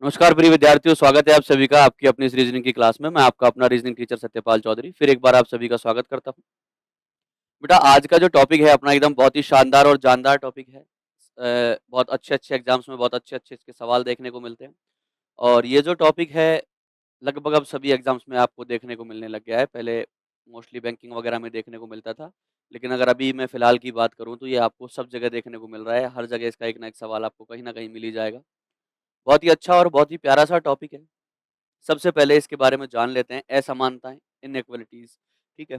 नमस्कार प्रिय विद्यार्थियों, स्वागत है आप सभी का आपकी अपनी इस रीजनिंग की क्लास में। मैं आपका अपना रीजनिंग टीचर सत्यपाल चौधरी फिर एक बार आप सभी का स्वागत करता हूँ। बेटा आज का जो टॉपिक है अपना एकदम बहुत ही शानदार और जानदार टॉपिक है। बहुत अच्छे-अच्छे एग्ज़ाम्स में बहुत अच्छे-अच्छे इसके सवाल देखने को मिलते हैं और ये जो टॉपिक है लगभग अब सभी एग्ज़ाम्स में आपको देखने को मिलने लग गया है। पहले मोस्टली बैंकिंग वगैरह में देखने को मिलता था, लेकिन अगर अभी मैं फ़िलहाल की बात करूँ तो ये आपको सब जगह देखने को मिल रहा है। हर जगह इसका एक ना एक सवाल आपको कहीं न कहीं मिल ही जाएगा। बहुत ही अच्छा और बहुत ही प्यारा-सा टॉपिक है। सबसे पहले इसके बारे में जान लेते हैं असमानताएँ, इनइक्वालिटीज़, ठीक है?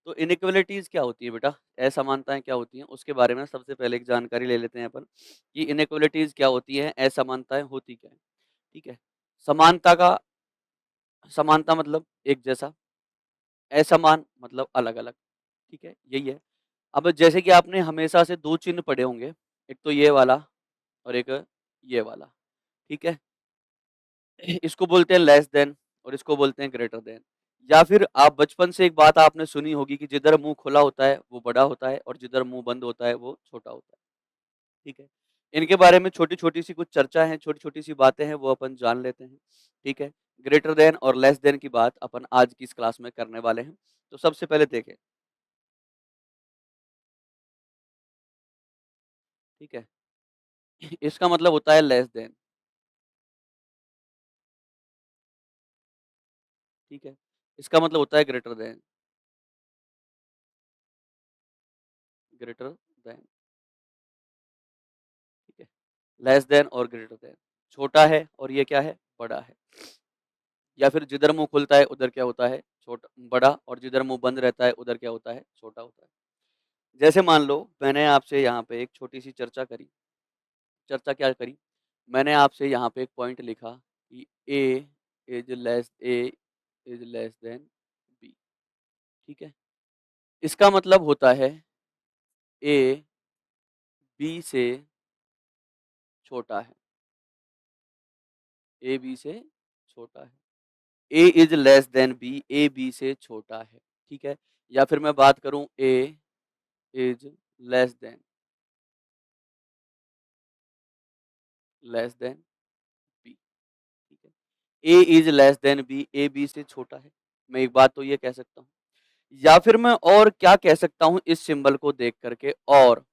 तो इनइक्वालिटीज़ क्या होती है बेटा? असमानताएँ क्या होती हैं? उसके बारे में सबसे पहले एक जानकारी ले लेते हैं अपन कि इनइक्वालिटीज़ क्या होती हैं, असमानताएँ होती क्या हैं? ठीक है? समानता का समानता मतलब एक जैसा, असमान मतलब अलग-अलग, ठीक है? यही है। अब जैसे कि आपने हमेशा से 2 चिन्ह पढ़े होंगे, एक तो ये वाला और एक ये वाला, ठीक है? इसको बोलते हैं लेस देन और इसको बोलते हैं ग्रेटर देन। या फिर आप बचपन से एक बात आपने सुनी होगी कि जिधर मुँह खुला होता है वो बड़ा होता है और जिधर मुँह बंद होता है वो छोटा होता है, ठीक है? इनके बारे में छोटी-छोटी सी कुछ चर्चा है, छोटी-छोटी सी बातें हैं वो अपन जान लेते हैं, ठीक है? ग्रेटर देन और लेस देन की बात अपन आज की इस क्लास में करने वाले हैं। तो सबसे पहले देखें, ठीक है? इसका मतलब होता है लेस देन, ठीक है? इसका मतलब होता है ग्रेटर देन, ग्रेटर देन, ठीक है? लेस देन और ग्रेटर देन, छोटा है और ये क्या है? बड़ा है। या फिर जिधर मुँह खुलता है उधर क्या होता है? छोटा बड़ा और जिधर मुँह बंद रहता है उधर क्या होता है? छोटा होता है। जैसे मान लो मैंने आपसे यहाँ पे एक छोटी-सी चर्चा करी। चर्चा क्या करी? मैंने आपसे यहाँ पे एक पॉइंट लिखा कि A is less than B, ठीक है? इसका मतलब होता है ए बी से छोटा है। ए बी से छोटा है। A is less than B, A B से छोटा है, ठीक है? या फिर मैं बात करूँ A is less than B, ठीक है? A is less than B, A B से छोटा है। मैं एक बात तो ये कह सकता हूँ। या फिर मैं और क्या कह सकता हूँ इस सिंबल को देख कर के और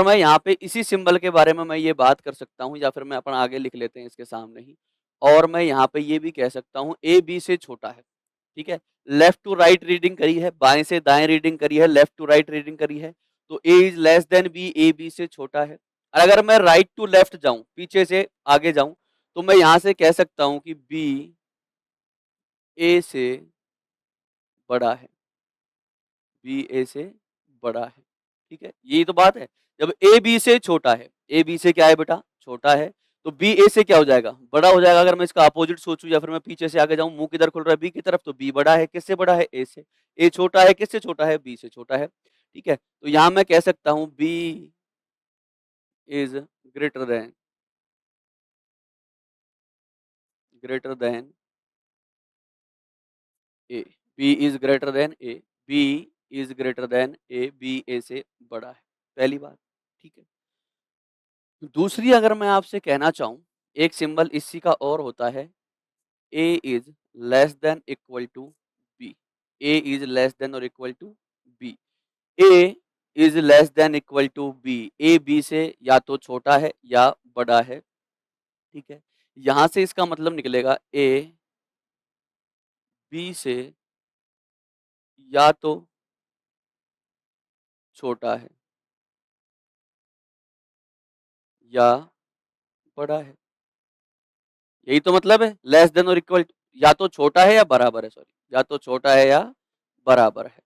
मैं यहाँ पे इसी सिंबल के बारे में मैं ये बात कर सकता हूँ या फिर मैं अपन आगे लिख लेते हैं इसके सामने ही और मैं यहाँ पे ये भी कह सकता हूँ ए बी से छोटा है, ठीक है? लेफ्ट टू राइट रीडिंग करी है, बाएँ से दाएँ रीडिंग करी है, लेफ्ट टू राइट रीडिंग करी है, तो A is less than B, A B से छोटा है। अगर मैं राइट टू लेफ्ट जाऊँ, पीछे से आगे जाऊँ, तो मैं यहाँ से कह सकता हूँ कि बी ए से बड़ा है, बी ए से बड़ा है, ठीक है? यही तो बात है। जब ए बी से छोटा है, ए बी से क्या है बेटा? छोटा है, तो बी ए से क्या हो जाएगा? बड़ा हो जाएगा। अगर मैं इसका अपोजिट सोचूँ या फिर मैं पीछे से आगे जाऊँ, मुँह किधर खुल रहा है? बी की तरफ, तो बी बड़ा है। किससे बड़ा है? ए से। ए छोटा है, किससे छोटा है? बी से छोटा है, ठीक है? तो यहाँ मैं कह सकता हूँ B is greater than greater than A. B is greater than A. B is greater than A. B A से बड़ा है। पहली बात, ठीक है? दूसरी अगर मैं आपसे कहना चाहूँ, एक सिंबल इसी का और होता है, A is less than equal to B. A is less than और equal to B. A is less than equal to B. A B से या तो छोटा है या बड़ा है, ठीक है? यहाँ से इसका मतलब निकलेगा ए बी से या तो छोटा है या बड़ा है। यही तो मतलब है लेस देन और इक्वल या तो छोटा है या बराबर है, सॉरी, या तो छोटा है या बराबर है।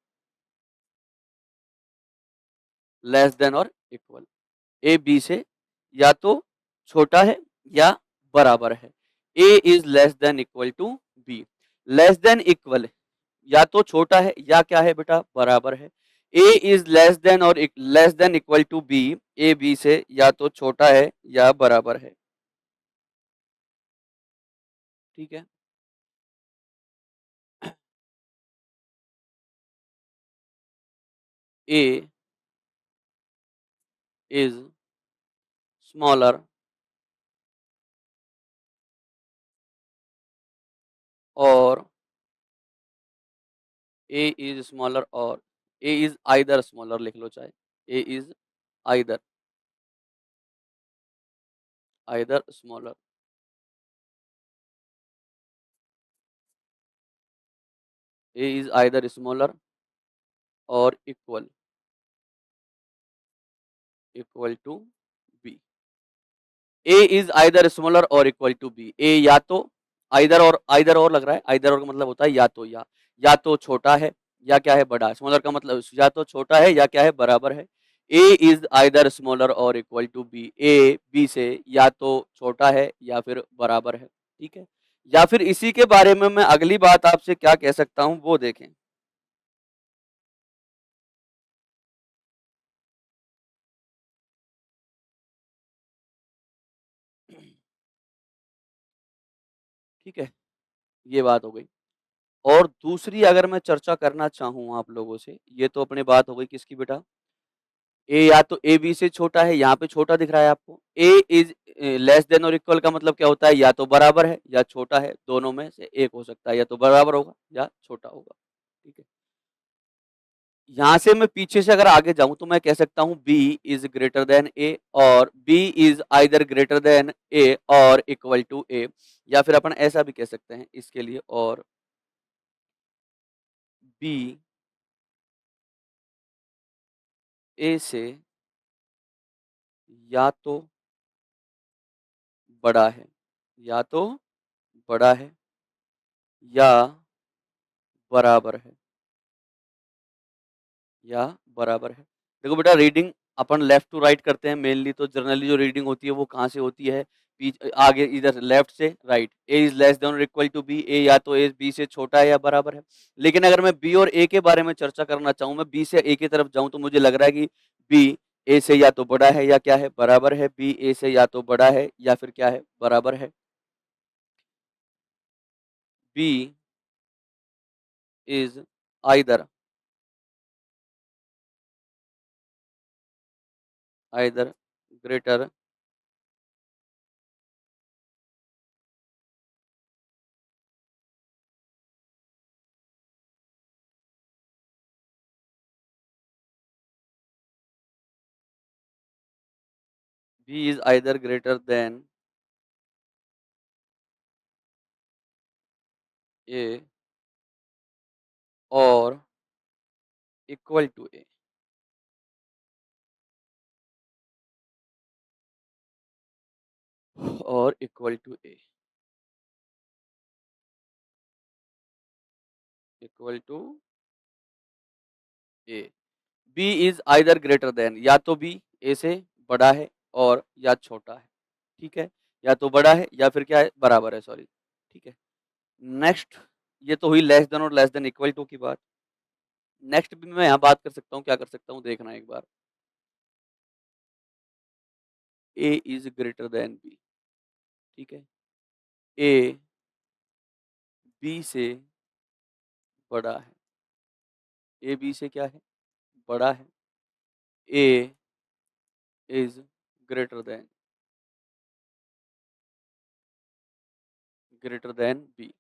लेस देन और इक्वल, ए बी से या तो छोटा है या बराबर है। A is less than equal to B. Less than equal या तो छोटा है या क्या है बेटा? बराबर है। ए इज लेस देन और less than equal to B, A B से या तो छोटा है या बराबर है, ठीक है? A is smaller A is smaller और ए इज आइदर स्मॉलर लिख लो चाहे A is either either smaller A is either smaller और equal to B A is either smaller और इक्वल टू बी ए या तो आइदर और लग रहा है आइदर और का मतलब होता है या तो छोटा है या क्या है बड़ा है स्मॉलर का मतलब या तो छोटा है या क्या है बराबर है ए इज आइदर स्मॉलर और equal to B A B से या तो छोटा है या फिर बराबर है ठीक है या फिर इसी के बारे में मैं अगली बात आपसे क्या कह सकता हूं वो देखें ठीक है ये बात हो गई और दूसरी अगर मैं चर्चा करना चाहूँ आप लोगों से, ये तो अपनी बात हो गई किसकी बेटा? ए या तो ए बी से छोटा है, यहाँ पे छोटा दिख रहा है आपको। ए इज़ लेस देन और इक्वल का मतलब क्या होता है? या तो बराबर है या छोटा है, दोनों में से एक हो सकता है, या तो बराबर होगा या छोटा होगा। ठीक है। यहाँ से मैं पीछे से अगर आगे जाऊँ तो मैं कह सकता हूँ B is greater than A और B is either greater than A और इक्वल टू ए या फिर अपन ऐसा भी कह सकते हैं इसके लिए और बी ए से या तो बड़ा है या तो बड़ा है या बराबर है या बराबर है। देखो बेटा रीडिंग अपन लेफ्ट टू राइट करते हैं मेनली तो जनरली जो रीडिंग होती है वो कहाँ से होती है? आगे इधर लेफ्ट से right. A is less than और इक्वल टू बी ए या तो ए बी से छोटा है या बराबर है। लेकिन अगर मैं बी और ए के बारे में चर्चा करना चाहूँ मैं बी से ए की तरफ जाऊँ तो मुझे लग रहा है कि बी ए से या तो बड़ा है या क्या है बराबर है बी ए से या तो बड़ा है या फिर क्या है बराबर है B is either either greater B is either greater than A और इक्वल टू ए और equal to A equal to A B is either greater than या तो बी ए से बड़ा है और या छोटा है ठीक है या तो बड़ा है या फिर क्या है बराबर है सॉरी ठीक है नेक्स्ट ये तो हुई लेस देन और लेस देन इक्वल टू की बात नेक्स्ट भी मैं यहाँ बात कर सकता हूँ क्या कर सकता हूँ देखना एक बार ए इज ग्रेटर देन बी ठीक है ए बी से बड़ा है ए बी से क्या है बड़ा है A is greater than B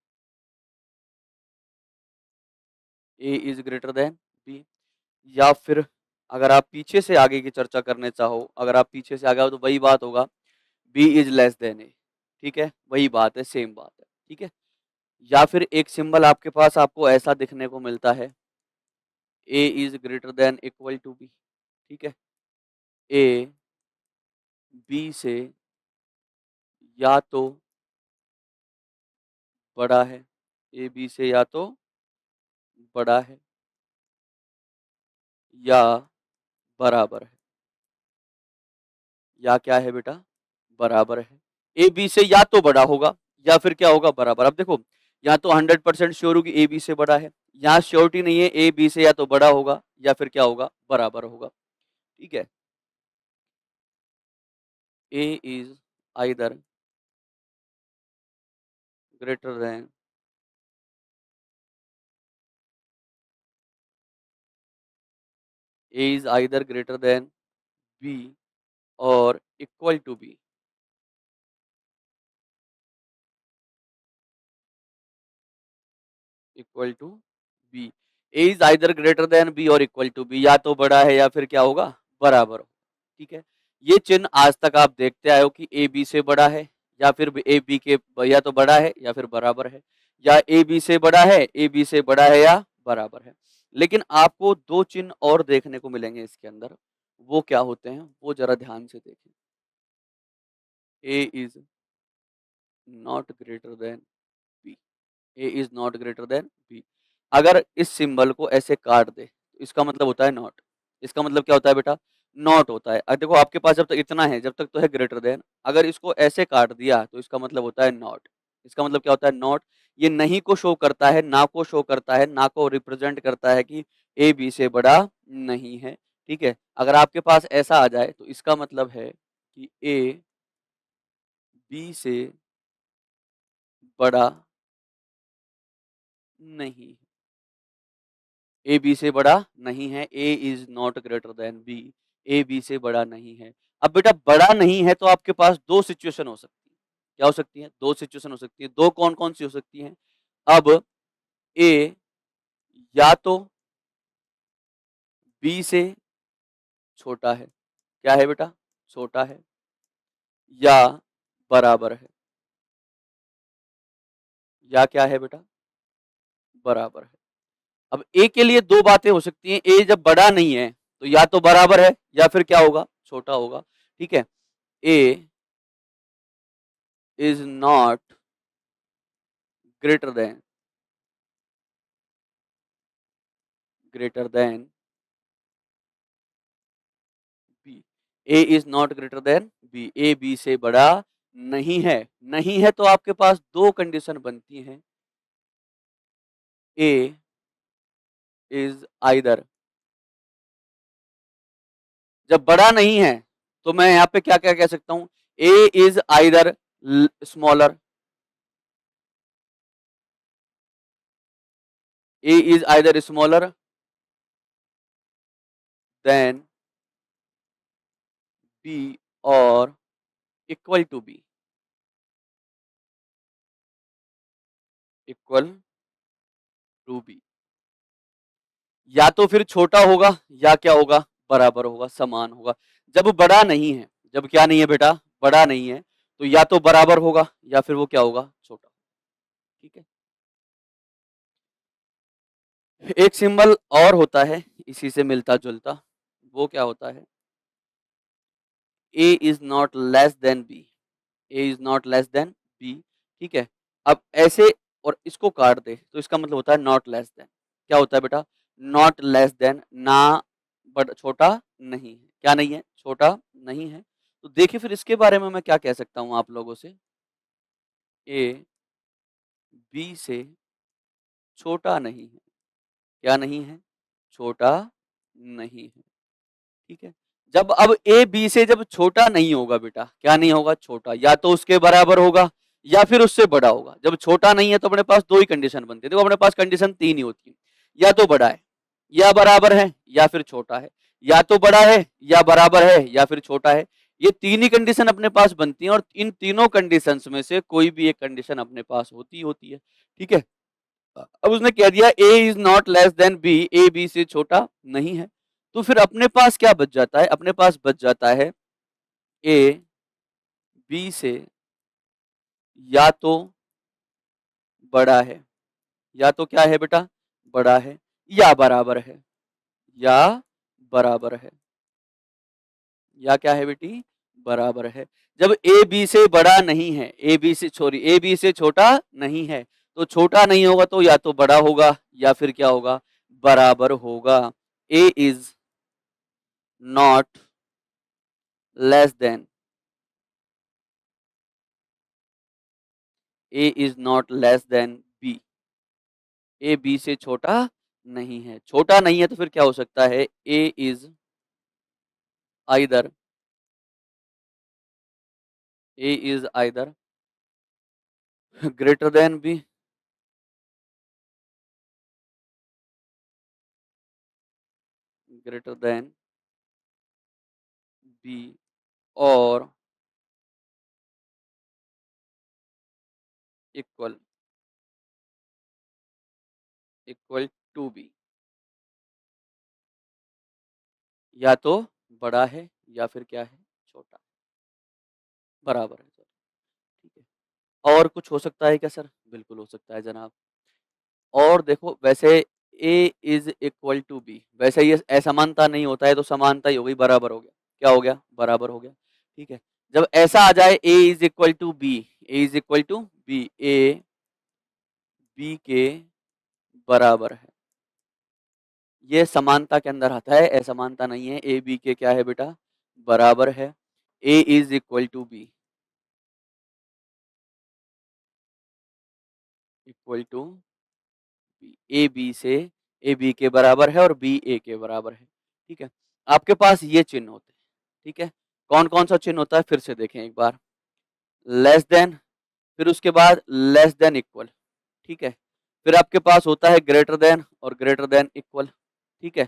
A is greater than B या फिर अगर आप पीछे से आगे की चर्चा करने चाहो अगर आप पीछे से आगे आओ तो वही बात होगा बी इज लेस देन ए ठीक है वही बात है सेम बात है ठीक है या फिर एक सिंबल आपके पास आपको ऐसा दिखने को मिलता है A is greater than equal to B ठीक है ए बी से या तो बड़ा है ए बी से या तो बड़ा है या बराबर है या क्या है बेटा बराबर है ए बी से या तो बड़ा होगा या फिर क्या होगा बराबर अब देखो यहाँ तो 100% श्योर होगी ए बी से बड़ा है यहाँ श्योरिटी नहीं है ए बी से या तो बड़ा होगा या फिर क्या होगा बराबर होगा ठीक है A is either greater than A is either greater than B और equal to B equal to B A is either greater than B और इक्वल टू बी, या तो बड़ा है या फिर क्या होगा, बराबर हो। ठीक है, ये चिन्ह आज तक आप देखते आए हो कि ए बी से बड़ा है या फिर ए बी के या तो बड़ा है या फिर बराबर है, या ए बी से बड़ा है, ए बी से बड़ा है या बराबर है। लेकिन आपको दो चिन्ह और देखने को मिलेंगे इसके अंदर, वो क्या होते हैं वो जरा ध्यान से देखें। A is not greater than B, A is not greater than B. अगर इस सिंबल को ऐसे काट दे तो इसका मतलब होता है नॉट। इसका मतलब क्या होता है बेटा, नॉट होता है। देखो आपके पास जब तक इतना है, जब तक तो है ग्रेटर देन, अगर इसको ऐसे काट दिया तो इसका मतलब होता है नॉट। इसका मतलब क्या होता है, नॉट। ये नहीं को शो करता है, ना को शो करता है, ना को रिप्रेजेंट करता है कि ए बी से बड़ा नहीं है। ठीक है, अगर आपके पास ऐसा आ जाए तो इसका मतलब है कि ए बी से बड़ा नहीं, ए बी से बड़ा नहीं है, A is not greater than B, A B से बड़ा नहीं है। अब बेटा बड़ा नहीं है तो आपके पास दो सिचुएशन हो सकती है। क्या हो सकती है, दो सिचुएशन हो सकती है। दो कौन कौन सी हो सकती हैं, अब ए या तो बी से छोटा है, क्या है बेटा, छोटा है, या बराबर है, या क्या है बेटा, बराबर है। अब ए के लिए दो बातें हो सकती हैं, ए जब बड़ा नहीं है तो या तो बराबर है या फिर क्या होगा, छोटा होगा। ठीक है, A is not greater than, greater than B, A is not greater than B, A B से बड़ा नहीं है। नहीं है तो आपके पास दो कंडीशन बनती हैं, ए इज आइदर, जब बड़ा नहीं है तो मैं यहाँ पे क्या क्या कह सकता हूं, A is either smaller, A is either smaller than B और equal to B, equal to B. या तो फिर छोटा होगा या क्या होगा, बराबर होगा, समान होगा। जब बड़ा नहीं है, जब क्या नहीं है बेटा, बड़ा नहीं है, तो या तो बराबर होगा या फिर वो क्या होगा, छोटा। ठीक है, एक सिंबल और होता है इसी से मिलता जुलता, वो क्या होता है, A is not less than B, A is not less than B. ठीक है, अब ऐसे और इसको काट दे तो इसका मतलब होता है नॉट लेस देन। क्या होता है बेटा, नॉट लेस देन, ना बट छोटा नहीं है, क्या नहीं है, छोटा नहीं है। तो देखिए फिर इसके बारे में मैं क्या कह सकता हूं आप लोगों से, ए बी से छोटा नहीं है, क्या नहीं है, छोटा नहीं है। ठीक है, जब अब ए बी से जब छोटा नहीं होगा बेटा, क्या नहीं होगा, छोटा, या तो उसके बराबर होगा या फिर उससे बड़ा होगा। जब छोटा नहीं है तो अपने पास दो ही कंडीशन बनती है, देखो अपने पास कंडीशन तीन ही होती है, या तो बड़ा है, या बराबर है, या फिर छोटा है, या तो बड़ा है या बराबर है या फिर छोटा है। ये तीन ही कंडीशन अपने पास बनती हैं और इन तीनों कंडीशंस में से कोई भी एक कंडीशन अपने पास होती होती है। ठीक है, अब उसने कह दिया A is not less than B, A B से छोटा नहीं है, तो फिर अपने पास क्या बच जाता है, अपने पास बच जाता है ए बी से या तो बड़ा है, या तो क्या है बेटा, बड़ा है, या बराबर है, या बराबर है, या क्या है बेटी, बराबर है। जब ए बी से बड़ा नहीं है, ए बी से सॉरी ए बी से छोटा नहीं है, तो छोटा नहीं होगा तो या तो बड़ा होगा या फिर क्या होगा, बराबर होगा। A is not less than, A is not less than B, A B से छोटा नहीं है। छोटा नहीं है तो फिर क्या हो सकता है, A is either, A is either greater than B, greater than B और इक्वल, इक्वल टू बी। या तो बड़ा है या फिर क्या है, छोटा, बराबर है सर, ठीक है। और कुछ हो सकता है क्या सर? बिल्कुल हो सकता है जनाब। और देखो वैसे ए इज इक्वल टू बी, वैसे ये असमानता नहीं होता है तो समानता ही हो गई, बराबर हो गया, क्या हो गया, बराबर हो गया, ठीक है। जब ऐसा आ जाए A is equal to B, A is equal to B, A B के बराबर है, ये समानता के अंदर आता है, असमानता नहीं है। ए बी के क्या है बेटा, बराबर है। A is equal to B, equal to B, A B से, ए बी के बराबर है और बी ए के बराबर है, ठीक है। आपके पास ये चिन्ह होते हैं, ठीक है। कौन कौन सा चिन्ह होता है फिर से देखें एक बार, लेस देन, फिर उसके बाद लेस देन इक्वल, ठीक है। फिर आपके पास होता है ग्रेटर देन और ग्रेटर देन इक्वल, ठीक है।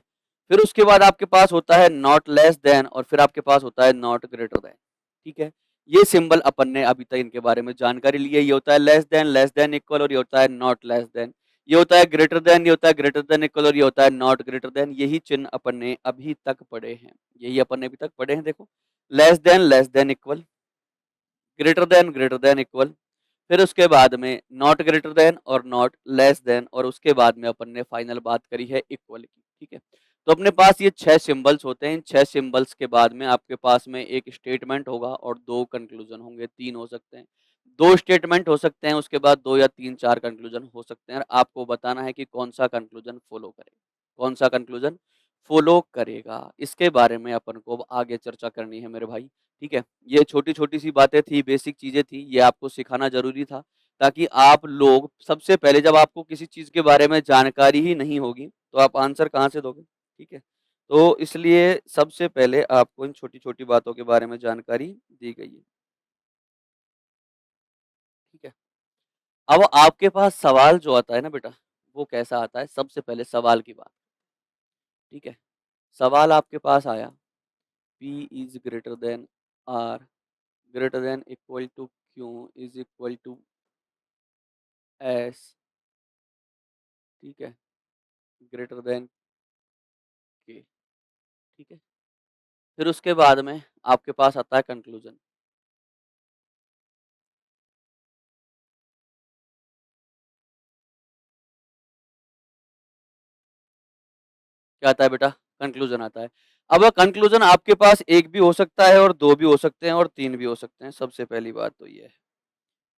फिर उसके बाद आपके पास होता है नॉट लेस देन और फिर आपके पास होता है नॉट ग्रेटर देन, ठीक है। ये सिंबल अपन ने अभी तक इनके बारे में जानकारी ली है। ये होता है लेस देन इक्वल और ये होता है नॉट लेस देन, ये होता है ग्रेटर देन, ये होता है ग्रेटर देन इक्वल और ये होता है नॉट ग्रेटर देन। यही चिन्ह अपन ने अभी तक पढ़े हैं, यही अपन ने अभी तक पढ़े हैं। देखो, less than equal, greater than equal, फिर उसके बाद में नॉट ग्रेटर देन और नॉट लेस देन, और उसके बाद में अपन ने फाइनल बात करी है इक्वल की, ठीक है। तो अपने पास ये 6 सिंबल्स होते हैं। इन 6 सिंबल्स के बाद में आपके पास में एक स्टेटमेंट होगा और 2 कंक्लूजन होंगे, 3 हो सकते हैं, 2 स्टेटमेंट हो सकते हैं, उसके बाद 2 या 3 4 कंक्लूजन हो सकते हैं। और आपको बताना है कि कौन सा कंक्लूजन फॉलो करेगा, कौन सा कंक्लूजन फॉलो करेगा। इसके बारे में अपन को अब आगे चर्चा करनी है मेरे भाई, ठीक है। ये छोटी-छोटी सी बातें थी, बेसिक चीज़ें थी, ये आपको सिखाना ज़रूरी था ताकि आप लोग सबसे पहले, जब आपको किसी चीज़ के बारे में जानकारी ही नहीं होगी, तो आप आंसर कहाँ से दोगे, ठीक है। तो इसलिए सबसे पहले आपको इन छोटी-छोटी बातों के बारे में जानकारी दी गई है, ठीक है। अब आपके पास सवाल जो आता है ना बेटा, वो कैसा आता है, सबसे पहले सवाल की बात, ठीक है। सवाल आपके पास आया, P is greater than R, greater than equal to Q is equal to S, ठीक है, ग्रेटर देन K, ठीक है। फिर उसके बाद में आपके पास आता है कंक्लूजन, क्या आता है बेटा, कंक्लूजन आता है। अब कंक्लूजन आपके पास एक भी हो सकता है और 2 भी हो सकते हैं और 3 भी हो सकते हैं, सबसे पहली बात तो ये है,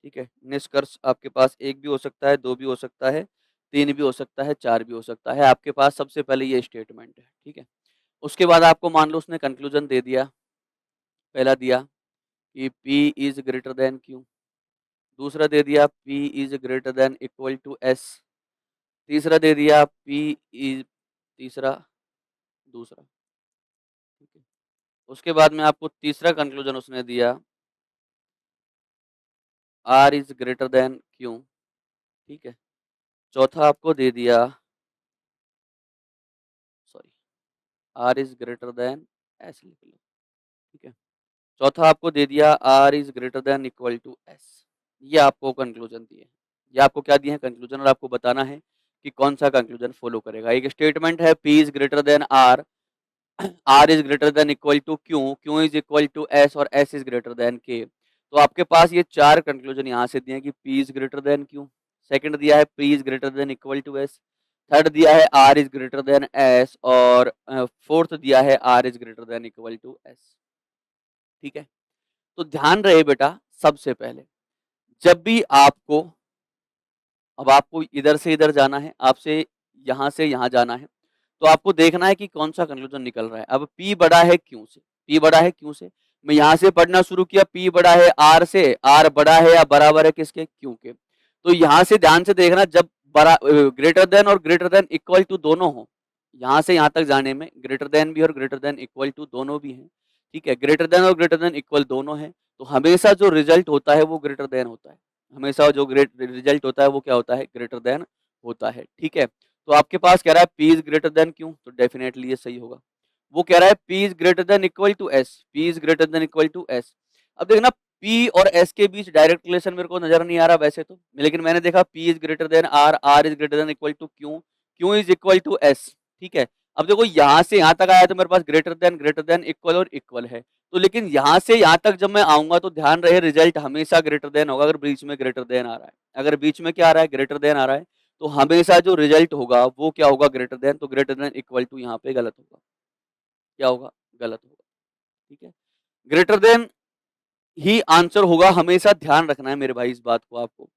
ठीक है। निष्कर्ष आपके पास एक भी हो सकता है, 2 भी हो सकता है, 3 भी हो सकता है, 4 भी हो सकता है। आपके पास सबसे पहले ये स्टेटमेंट है, ठीक है। उसके बाद आपको मान लो उसने कंक्लूजन दे दिया, पहला दिया कि P is greater than Q, दूसरा दे दिया P is greater than equal to S, तीसरा दे दिया P इज़, तीसरा, दूसरा, ठीक है। उसके बाद में आपको तीसरा कंक्लूजन उसने दिया, R is greater than Q, ठीक है। चौथा आपको दे दिया, sorry, R is greater than S लिख लो, ठीक है। चौथा आपको दे दिया R is greater than equal to S। ये आपको कंक्लूजन दिए, ये आपको क्या दिए हैं, कंक्लूजन, और आपको बताना है कि कौन सा कंक्लूजन फॉलो करेगा। एक स्टेटमेंट है P is greater than R, R is greater than equal to Q, Q is equal to S और S is greater than K। तो आपके पास ये 4 कंक्लूजन यहाँ से दिए हैं कि P is greater than Q, second दिया है P is greater than equal to S, third दिया है R is greater than S और फोर्थ दिया है R is greater than equal to S, ठीक है। तो ध्यान रहे बेटा, सबसे पहले जब भी आपको, अब आपको इधर से इधर जाना है, आपसे यहाँ से यहाँ जाना है, तो आपको देखना है कि कौन सा कंक्लूजन निकल रहा है। अब P बड़ा है Q से, P बड़ा है Q से, मैं यहाँ से पढ़ना शुरू किया, P बड़ा है R से, R बड़ा है या बराबर है किसके, Q के। तो यहाँ से ध्यान से देखना, जब बड़ा, ग्रेटर देन और ग्रेटर देन इक्वल टू दोनों हो, यहाँ से यहाँ तक जाने में ग्रेटर देन भी और ग्रेटर देन इक्वल टू दोनों भी हैं, ठीक है। ग्रेटर देन और ग्रेटर देन इक्वल दोनों हैं, तो हमेशा जो रिजल्ट होता है वो ग्रेटर देन होता है, हमेशा जो ग्रेट रिजल्ट होता है वो क्या होता है, ग्रेटर देन होता है, ठीक है। तो आपके पास कह रहा है P is greater than Q, तो डेफिनेटली ये सही होगा। वो कह रहा है P is greater than equal to S, P is greater than equal to S। अब देखना, P और S के बीच डायरेक्ट रिलेशन मेरे को नजर नहीं आ रहा वैसे तो, लेकिन मैंने देखा P is greater than R, R is greater than equal to Q, Q is equal to S, ठीक है। अब देखो यहाँ से यहाँ तक आया तो मेरे पास ग्रेटर देन इक्वल और इक्वल है, तो लेकिन यहाँ से यहाँ तक जब मैं आऊंगा तो ध्यान रहे रिजल्ट हमेशा ग्रेटर देन होगा अगर बीच में ग्रेटर देन आ रहा है। अगर बीच में क्या आ रहा है, ग्रेटर देन आ रहा है, तो हमेशा जो रिजल्ट होगा वो क्या होगा, ग्रेटर देन। तो ग्रेटर देन इक्वल टू यहाँ पे गलत होगा, क्या होगा, गलत होगा। ठीक है, ग्रेटर देन ही आंसर होगा, हमेशा ध्यान रखना है मेरे भाई इस बात को आपको।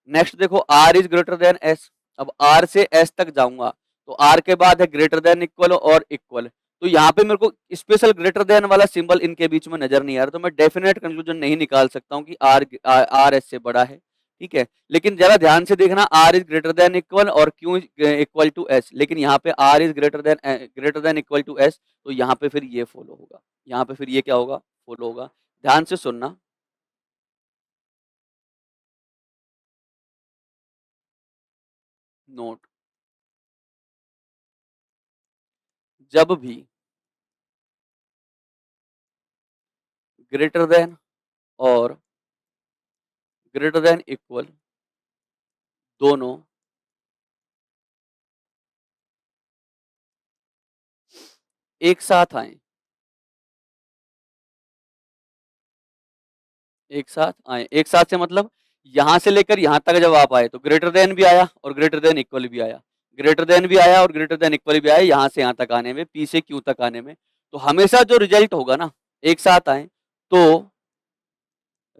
नेक्स्ट देखो, R is greater than S. अब आर से एस तक जाऊंगा तो आर के बाद है ग्रेटर देन इक्वल और इक्वल, तो यहाँ पे मेरे को स्पेशल ग्रेटर देन वाला सिंबल इनके बीच में नजर नहीं आ रहा, तो मैं डेफिनेट कंक्लूजन नहीं निकाल सकता हूँ कि आर एस से बड़ा है। ठीक है, लेकिन जरा ध्यान से देखना, R is greater than equal और क्यू इक्वल टू एस, लेकिन यहाँ पे R is greater than equal to S, तो यहाँ पे फिर ये फॉलो होगा, यहाँ पे फिर ये क्या होगा, फॉलो होगा। ध्यान से सुनना, नोट, जब भी ग्रेटर देन और ग्रेटर देन इक्वल दोनों एक साथ आए, एक साथ आए, एक साथ से मतलब यहां से लेकर यहां तक जब आप आए तो ग्रेटर देन भी आया और ग्रेटर देन इक्वल भी आया, ग्रेटर देन भी आया और ग्रेटर देन इक्वल भी आया, यहां से यहां तक आने में, पी से क्यू तक आने में, तो हमेशा जो रिजल्ट होगा ना, एक साथ आए तो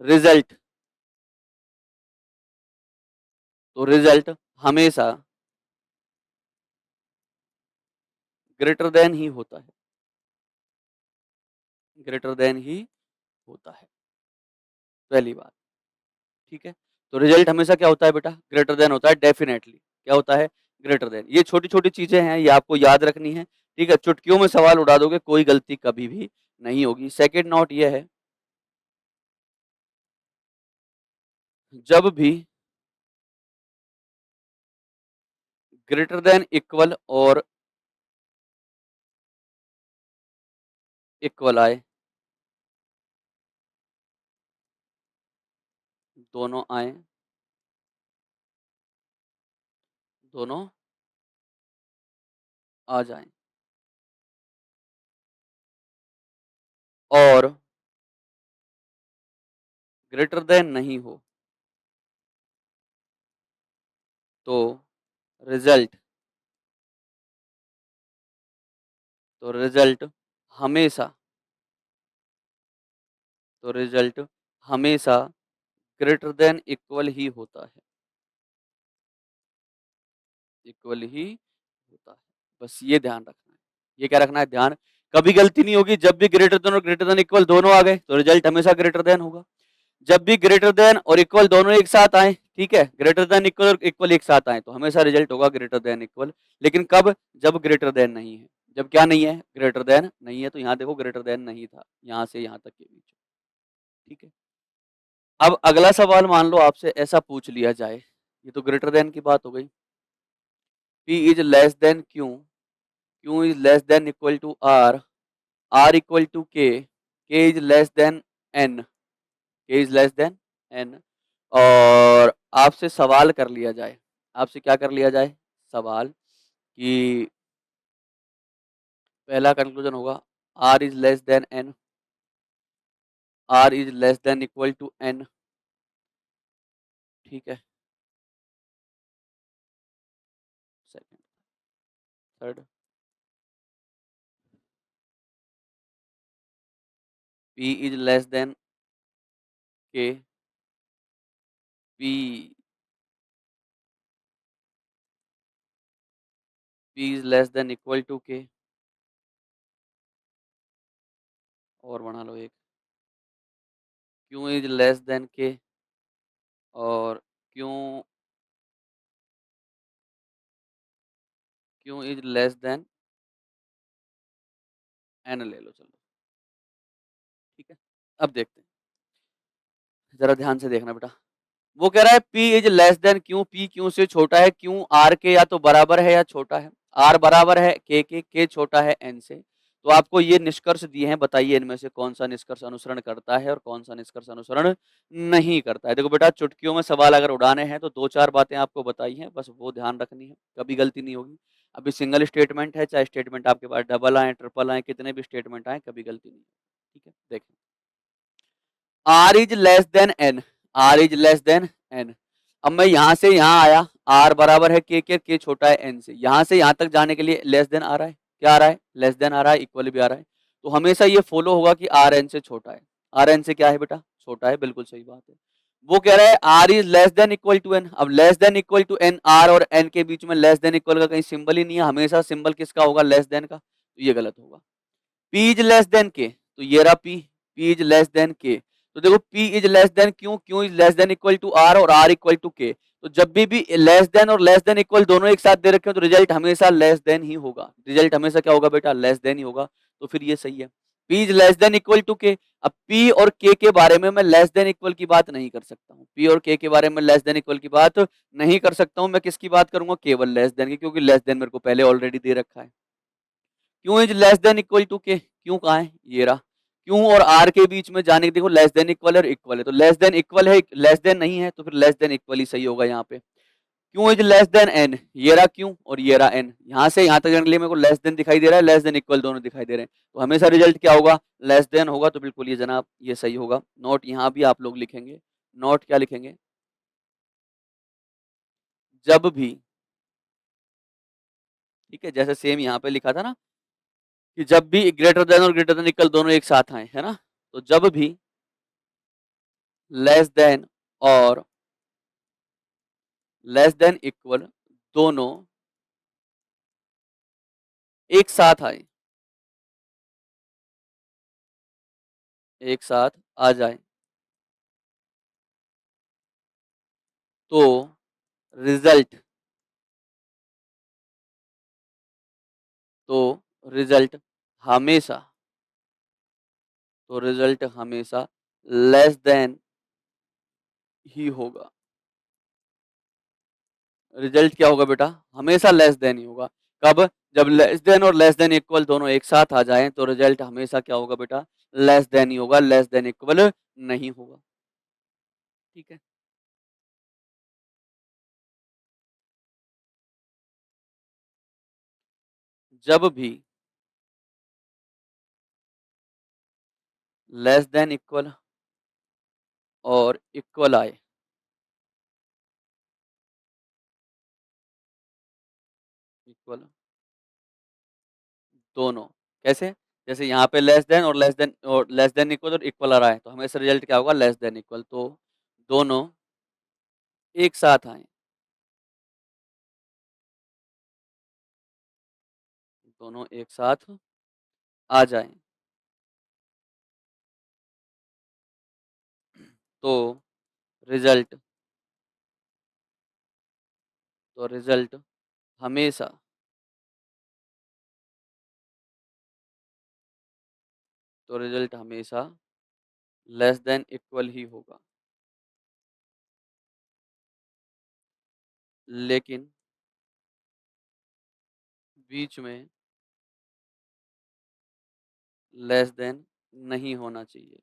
रिजल्ट, तो रिजल्ट हमेशा ग्रेटर देन ही होता है, ग्रेटर देन ही होता है, पहली बात। ठीक है, तो रिजल्ट हमेशा क्या होता है बेटा, ग्रेटर देन होता है, डेफिनेटली क्या होता है, ग्रेटर देन। ये छोटी छोटी चीजें हैं, ये आपको याद रखनी है। ठीक है, चुटकियों में सवाल उड़ा दोगे, कोई गलती कभी भी नहीं होगी। सेकेंड नोट ये है, जब भी ग्रेटर देन इक्वल और इक्वल आए, दोनों आए, दोनों आ जाएं, और ग्रेटर देन नहीं हो, तो रिजल्ट, तो रिजल्ट हमेशा, तो रिजल्ट हमेशा ग्रेटर देन इक्वल ही होता है, इक्वल ही होता है। बस ये ध्यान रखना है, ये क्या रखना है, ध्यान। कभी गलती नहीं होगी, जब भी ग्रेटर देन और ग्रेटर देन इक्वल दोनों आ गए तो रिजल्ट हमेशा ग्रेटर देन होगा। जब भी ग्रेटर देन और इक्वल दोनों एक साथ आए, ठीक है, ग्रेटर देन इक्वल और इक्वल एक साथ आए तो हमेशा रिजल्ट होगा ग्रेटर देन इक्वल। लेकिन कब, जब ग्रेटर देन नहीं है, जब क्या नहीं है, ग्रेटर देन नहीं है, तो यहाँ देखो ग्रेटर देन नहीं था, यहाँ से यहाँ तक के बीच। ठीक है, अब अगला सवाल मान लो आपसे ऐसा पूछ लिया जाए, ये तो ग्रेटर देन की बात हो गई, P is less than Q, Q is less than equal to R, R equal to K, K is less than N, K is less than N, और आपसे सवाल कर लिया जाए, आपसे क्या कर लिया जाए, सवाल, कि पहला कंक्लूजन होगा R is less than N, R is less than equal to N। ठीक है, second, third, P is less than K, P P is less than equal to K, और बना लो एक, Q is less than K, और Q Q is less than N ले लो, चलो। ठीक है, अब देखते हैं, जरा ध्यान से देखना बेटा। वो कह रहा है P is less than Q, P Q से छोटा है, Q R के या तो बराबर है या छोटा है, R बराबर है K के, K छोटा है N से। तो आपको ये निष्कर्ष दिए हैं, बताइए इनमें से कौन सा निष्कर्ष अनुसरण करता है और कौन सा निष्कर्ष अनुसरण नहीं करता है। देखो बेटा, चुटकियों में सवाल अगर उड़ाने हैं तो दो चार बातें आपको बताई हैं, बस वो ध्यान रखनी है, कभी गलती नहीं होगी। अभी सिंगल स्टेटमेंट है, चाहे स्टेटमेंट आपके पास डबल आए, ट्रिपल आए, कितने भी स्टेटमेंट आए, कभी गलती नहीं। ठीक है, देखें R is less than N, R is less than N. अब मैं यहां से यहां आया, आर बराबर है के छोटा है एन से, यहां से यहां तक जाने के लिए लेस देन आ रहा है, क्या आ रहा है, लेस देन आ रहा है, इक्वल भी आ रहा है। तो हमेशा ये फॉलो होगा कि आर एन से छोटा है, आर एन से क्या है बेटा, छोटा है, बिल्कुल सही बात है। वो कह रहा है R is less than equal to N. अब less than equal to N, R और एन के बीच में लेस देन इक्वल का कहीं सिंबल ही नहीं है, हमेशा सिंबल किसका होगा, लेस देन का, तो ये गलत होगा। P is less than K, तो ये रहा P, P is less than K. तो देखो P is less than Q, Q is less than equal to R और आर इक्वल टू के। तो जब भी लेस देन और लेस देन इक्वल दोनों एक साथ दे रखे हो तो रिजल्ट हमेशा लेस देन ही होगा, रिजल्ट हमेशा क्या होगा बेटा, लेस देन ही होगा। तो फिर ये सही है, P is less than equal to K. अब पी और के बारे में मैं लेस देन इक्वल की बात नहीं कर सकता हूँ, पी और के बारे में लेस देन इक्वल की बात नहीं कर सकता हूँ। मैं किसकी बात करूंगा, केवल लेस देन की, क्योंकि लेस देन मेरे को पहले ऑलरेडी दे रखा है। क्यों is less than equal to K, क्यों कहाँ है, ये रहा। क्यों और आर के बीच में जाने के, देखो लेस देन इक्वल और इक्वल है, तो लेस देन इक्वल है, लेस देन नहीं है, तो फिर लेस देन इक्वल ही सही होगा यहाँ पे। क्यों इज लेस देन एन, ये रहा क्यों और ये रहा एन, यहाँ से यहाँ तक जाने के लिए मेरे को लेस देन दिखाई दे रहा है, लेस देन इक्वल दोनों दिखाई दे रहे हैं, तो हमेशा रिजल्ट क्या होगा, लेस देन होगा। तो बिल्कुल ये जनाब ये सही होगा। नोट यहाँ भी आप लोग लिखेंगे, नोट क्या लिखेंगे, जब भी, ठीक है, जैसे सेम यहाँ पे लिखा था ना कि जब भी ग्रेटर देन और ग्रेटर देन इक्वल दोनों एक साथ आए, है ना, तो जब भी लेस देन और लेस देन इक्वल दोनों एक साथ आए, एक साथ आ जाए, तो रिजल्ट, तो रिजल्ट हमेशा, तो रिजल्ट हमेशा लेस देन ही होगा। रिजल्ट क्या होगा बेटा, हमेशा लेस देन ही होगा। कब, जब लेस देन और लेस देन इक्वल दोनों एक साथ आ जाएं तो रिजल्ट हमेशा क्या होगा बेटा, लेस देन ही होगा, लेस देन इक्वल नहीं होगा। ठीक है, जब भी लेस देन इक्वल और इक्वल आए, इक्वल दोनों, कैसे, जैसे यहाँ पे लेस देन इक्वल और इक्वल आ रहा है, तो हमेशा रिजल्ट क्या होगा, लेस देन इक्वल। तो दोनों एक साथ आए, दोनों एक साथ आ जाएं, तो रिजल्ट, तो रिजल्ट हमेशा, तो रिजल्ट हमेशा लेस देन इक्वल ही होगा। लेकिन बीच में लेस देन नहीं होना चाहिए।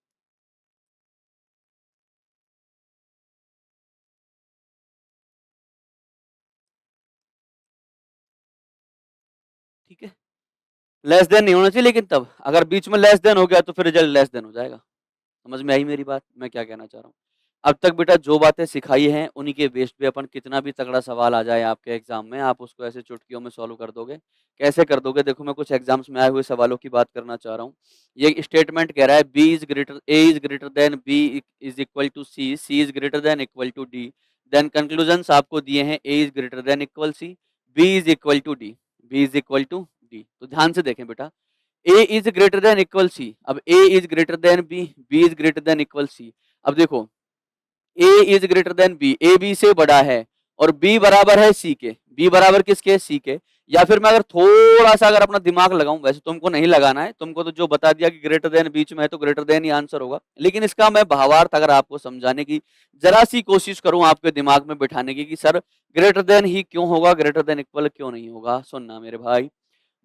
ठीक है, लेस देन नहीं होना चाहिए, लेकिन तब अगर बीच में लेस देन हो गया तो फिर रिजल्ट लेस देन हो जाएगा। समझ में आई मेरी बात, मैं क्या कहना चाह रहा हूँ। अब तक बेटा जो बातें सिखाई हैं उन्हीं के बेस पे अपन कितना भी तगड़ा सवाल आ जाए आपके एग्जाम में, आप उसको ऐसे चुटकियों में सॉल्व कर दोगे। कैसे कर दोगे, देखो मैं कुछ एग्जाम्स में आए हुए सवालों की बात करना चाह रहा हूँ। ये स्टेटमेंट कह रहा है B is greater, A is greater than B is equal to C is greater than equal to D. Then conclusion आपको दिए हैं A is greater than equal C, B is equal to D, B is equal to D. तो ध्यान से देखें बेटा, A is greater than equal C, अब A is greater than B is greater than equal C. अब देखो A is greater than B, A B से बड़ा है और बी बराबर है सी के, बी बराबर किसके, सी के। या फिर मैं अगर थोड़ा सा अगर अपना दिमाग लगाऊं, वैसे तुमको नहीं लगाना है, तुमको तो जो बता दिया कि ग्रेटर देन बीच में है तो ग्रेटर देन ही आंसर होगा, लेकिन इसका मैं भावार्थ अगर आपको समझाने की जरा सी कोशिश करूं आपके दिमाग में बिठाने की कि सर ग्रेटर देन ही क्यों होगा, ग्रेटर देन इक्वल क्यों नहीं होगा, सुनना मेरे भाई।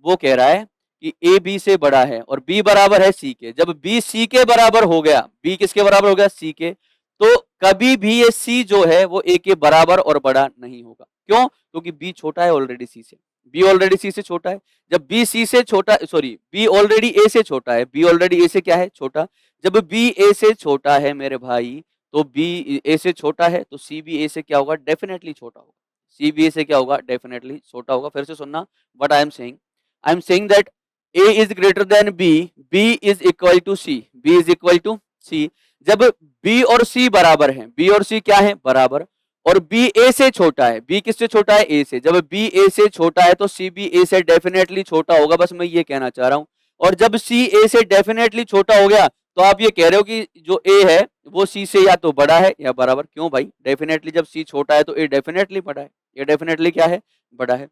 वो कह रहा है कि ए बी से बड़ा है और बी बराबर है सी के, जब बी सी के बराबर हो गया, बी किसके बराबर हो गया, सी के, तो कभी भी ये सी जो है वो ए के बराबर और बड़ा नहीं होगा। क्यों? क्योंकि बी छोटा है ऑलरेडी सी से, बी ऑलरेडी सी से छोटा है। जब बी सी से छोटा, सॉरी बी ऑलरेडी ए से छोटा है, बी ऑलरेडी ए से क्या है? छोटा। जब बी ए से छोटा है मेरे भाई, तो बी ए से छोटा है, तो सी भी ए से क्या होगा? डेफिनेटली छोटा होगा। सी बी ए से क्या होगा? डेफिनेटली छोटा होगा। फिर से सुनना what I am saying that A is greater than B, B is equal to C, B is equal to C. जब बी और सी बराबर हैं, बी और सी क्या है? बराबर, और बी ए से छोटा है, बी किससे छोटा है? ए से। जब बी ए से छोटा है तो सी भी ए से डेफिनेटली छोटा होगा, बस मैं ये कहना चाह रहा हूं। और जब सी ए से डेफिनेटली छोटा हो गया तो आप ये कह रहे हो कि जो ए है वो सी से या तो बड़ा है या बराबर। क्यों भाई? डेफिनेटली जब सी छोटा है तो ए डेफिनेटली बड़ा है, ये डेफिनेटली क्या है? बड़ा है।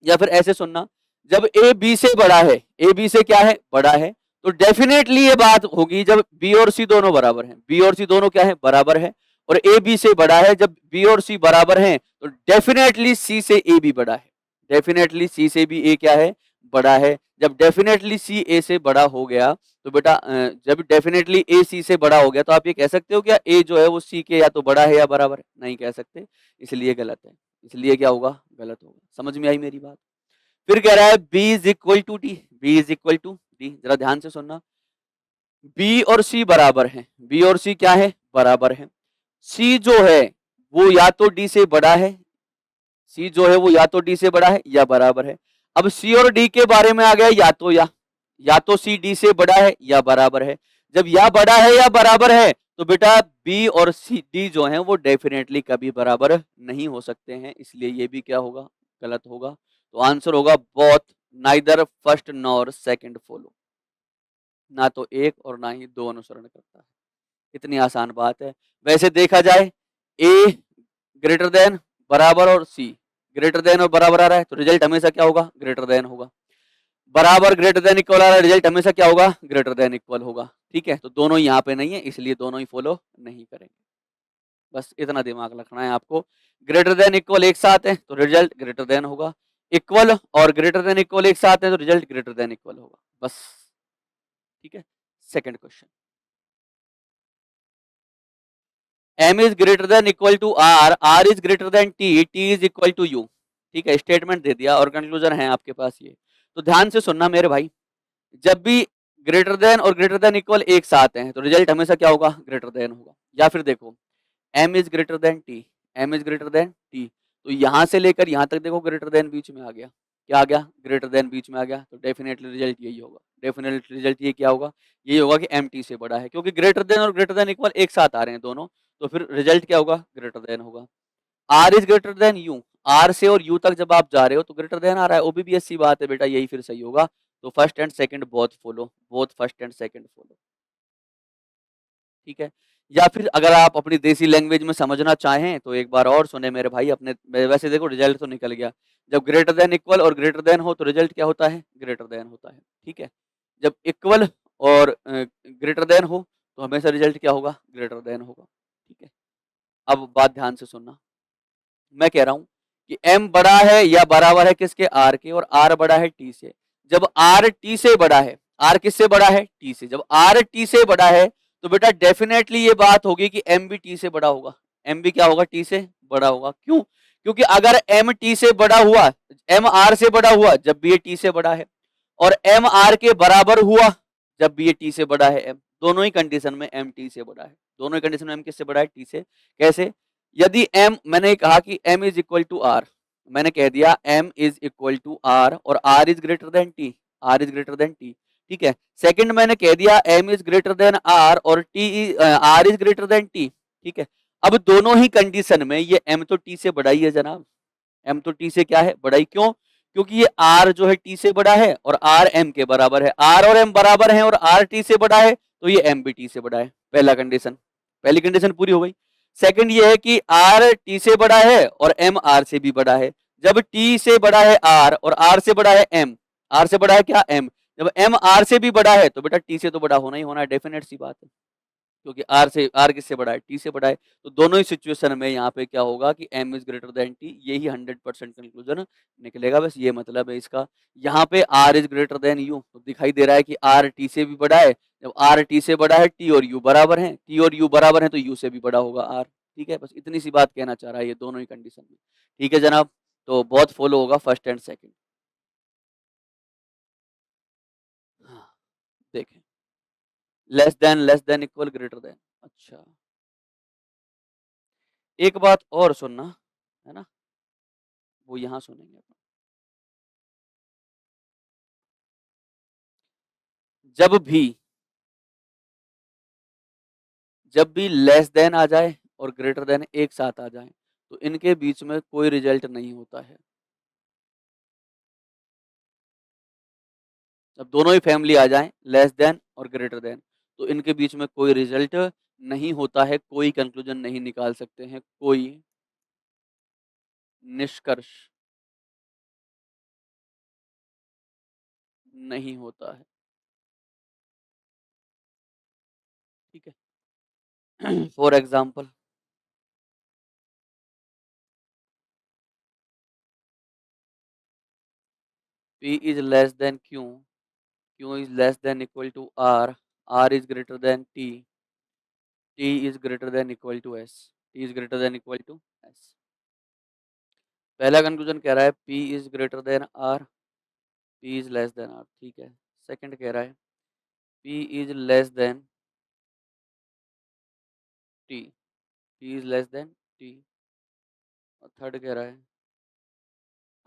या फिर ऐसे सुनना, जब ए बी से बड़ा है, ए बी से क्या है? बड़ा है, तो डेफिनेटली ये बात होगी जब बी और सी दोनों बराबर हैं, बी और सी दोनों क्या है? बराबर है, और ए बी से बड़ा है। जब बी और सी बराबर हैं तो डेफिनेटली सी से ए भी बड़ा है, डेफिनेटली सी से भी ए क्या है? बड़ा है। जब डेफिनेटली सी ए से बड़ा हो गया तो बेटा जब डेफिनेटली ए सी से बड़ा हो गया तो आप ये कह सकते हो क्या ए जो है वो सी के या तो बड़ा है या बराबर है? नहीं कह सकते, इसलिए गलत है। इसलिए क्या होगा? गलत होगा। समझ में आई मेरी बात? फिर कह रहा है b is equal to D, b is equal to D. जरा ध्यान से सुनना, b और c बराबर हैं, b और c क्या है? बराबर है। c जो है वो या तो d से बड़ा है, c जो है वो या तो d से बड़ा है या बराबर है। अब c और d के बारे में आ गया या तो c d से बड़ा है या बराबर है। जब या बड़ा है या बराबर है तो बेटा b और c d जो है वो डेफिनेटली कभी बराबर नहीं हो सकते हैं, इसलिए ये भी क्या होगा? गलत होगा। तो आंसर होगा both, neither first nor second follow, ना तो एक और ना ही दो अनुसरण करता है। इतनी आसान बात है। वैसे देखा जाए ए ग्रेटर देन बराबर और सी ग्रेटर देन और बराबर आ रहा है तो रिजल्ट हमेशा क्या होगा? ग्रेटर देन होगा। बराबर ग्रेटर देन इक्वल आ रहा है, रिजल्ट हमेशा क्या होगा? ग्रेटर देन इक्वल होगा। ठीक है, तो दोनों यहाँ पे नहीं है, इसलिए दोनों ही फॉलो नहीं करेंगे। बस इतना दिमाग रखना है आपको। ग्रेटर देन इक्वल एक साथ है तो रिजल्ट ग्रेटर देन होगा, इक्वल और ग्रेटर देन इक्वल एक साथ है तो रिजल्ट ग्रेटर देन इक्वल होगा। बस ठीक है। Second question, m is greater than equal to r, r is greater than t, t is equal to u। ठीक है, स्टेटमेंट दे दिया और कंक्लूजन है आपके पास ये। तो ध्यान से सुनना मेरे भाई, जब भी ग्रेटर देन और ग्रेटर देन इक्वल एक साथ हैं तो रिजल्ट हमेशा क्या होगा? ग्रेटर देन होगा। या फिर देखो m is greater than t, m is greater than t, तो यहां से लेकर यहां तक देखो ग्रेटर देन बीच में आ गया। क्या आ गया? ग्रेटर देन बीच में आ गया, तो डेफिनेटली रिजल्ट यही होगा। डेफिनेटली रिजल्ट ये क्या होगा? यही होगा कि m t से बड़ा है, क्योंकि ग्रेटर देन और ग्रेटर देन इक्वल एक साथ आ रहे हैं दोनों, तो फिर रिजल्ट क्या होगा? ग्रेटर देन होगा। r is greater than u, r से और u तक जब आप जा रहे हो तो ग्रेटर देन आ रहा है, ओबीबीएस सी बात है बेटा, यही फिर सही होगा। तो first and second both follow, both first and second follow. ठीक है। या फिर अगर आप अपनी देसी लैंग्वेज में समझना चाहें तो एक बार और सुने मेरे भाई अपने। वैसे देखो रिजल्ट तो निकल गया, जब ग्रेटर देन इक्वल और ग्रेटर देन हो तो रिजल्ट क्या होता है? ग्रेटर देन होता है। ठीक है, जब इक्वल और ग्रेटर देन हो तो हमेशा रिजल्ट क्या होगा? ग्रेटर देन होगा। ठीक है, अब बात ध्यान से सुनना, मैं कह रहा हूं कि m बड़ा है या बराबर है किसके? r के, और r बड़ा है t से। जब r t से बड़ा है, r किससे बड़ा है? t से। जब r t से बड़ा है तो बेटा डेफिनेटली ये बात होगी कि m भी t से बड़ा होगा, m भी क्या होगा? t से बड़ा होगा। क्यों? क्योंकि अगर m t से बड़ा हुआ, m r से बड़ा हुआ जब भी ये t से बड़ा है, और m r के बराबर हुआ जब भी ये t से बड़ा है। m दोनों ही कंडीशन में m t से बड़ा है, दोनों ही कंडीशन में m किससे बड़ा है? t से। कैसे? यदि m, मैंने कहा कि m is equal to R, मैंने कह दिया m is equal to R और r is greater than t, r is greater than t। ठीक है, सेकंड मैंने कह दिया m is greater than r और r is greater than t। ठीक है, अब दोनों ही कंडीशन में ये m तो t से बड़ा ही है जनाब, m तो t से क्या है? बड़ा ही। क्यों? क्योंकि ये r जो है t से बड़ा है और r m के बराबर है, r और m बराबर हैं और r t से बड़ा है तो ये m भी t से बड़ा है। पहला कंडीशन, पहली कंडीशन पूरी हो गई। सेकंड ये है कि r t से बड़ा है और m r से भी बड़ा है। जब t से बड़ा है r और r से बड़ा है m, r से बड़ा है क्या? m, जब m r से भी बड़ा है तो बेटा t से तो बड़ा होना ही होना है, डेफिनेट सी बात है। क्योंकि आर किससे बड़ा है, टी से बड़ा है। तो दोनों ही सिचुएशन में यहाँ पे क्या होगा कि M is greater than T, यही 100% कंक्लूजन निकलेगा। बस ये मतलब है इसका। यहाँ पे R is greater than U, तो दिखाई दे रहा है कि आर टी से भी बड़ा है। जब आर टी से बड़ा है, टी और यू बराबर है, टी और यू बराबर है तो यू से भी बड़ा होगा आर। ठीक है, बस इतनी सी बात कहना चाह रहा है ये दोनों ही कंडीशन में। ठीक है जनाब, तो बहुत फॉलो होगा फर्स्ट एंड सेकेंड। देखें, less than equal greater than. अच्छा, एक बात और सुनना है ना, वो यहां सुनेंगे अपन। जब भी लेस देन आ जाए और ग्रेटर देन एक साथ आ जाए तो इनके बीच में कोई रिजल्ट नहीं होता है। जब दोनों ही फैमिली आ जाए लेस देन और ग्रेटर देन, तो इनके बीच में कोई रिजल्ट नहीं होता है, कोई कंक्लूजन नहीं निकाल सकते हैं, कोई निष्कर्ष नहीं होता है। ठीक है, for example P is less than Q, Q is less than equal to R is greater than T is greater than equal to S, T is greater than equal to S। पहला conclusion कह रहा है P is greater than R, P is less than R। ठीक है, second कह रहा है P is less than T, P is less than T। और थर्ड कह रहा है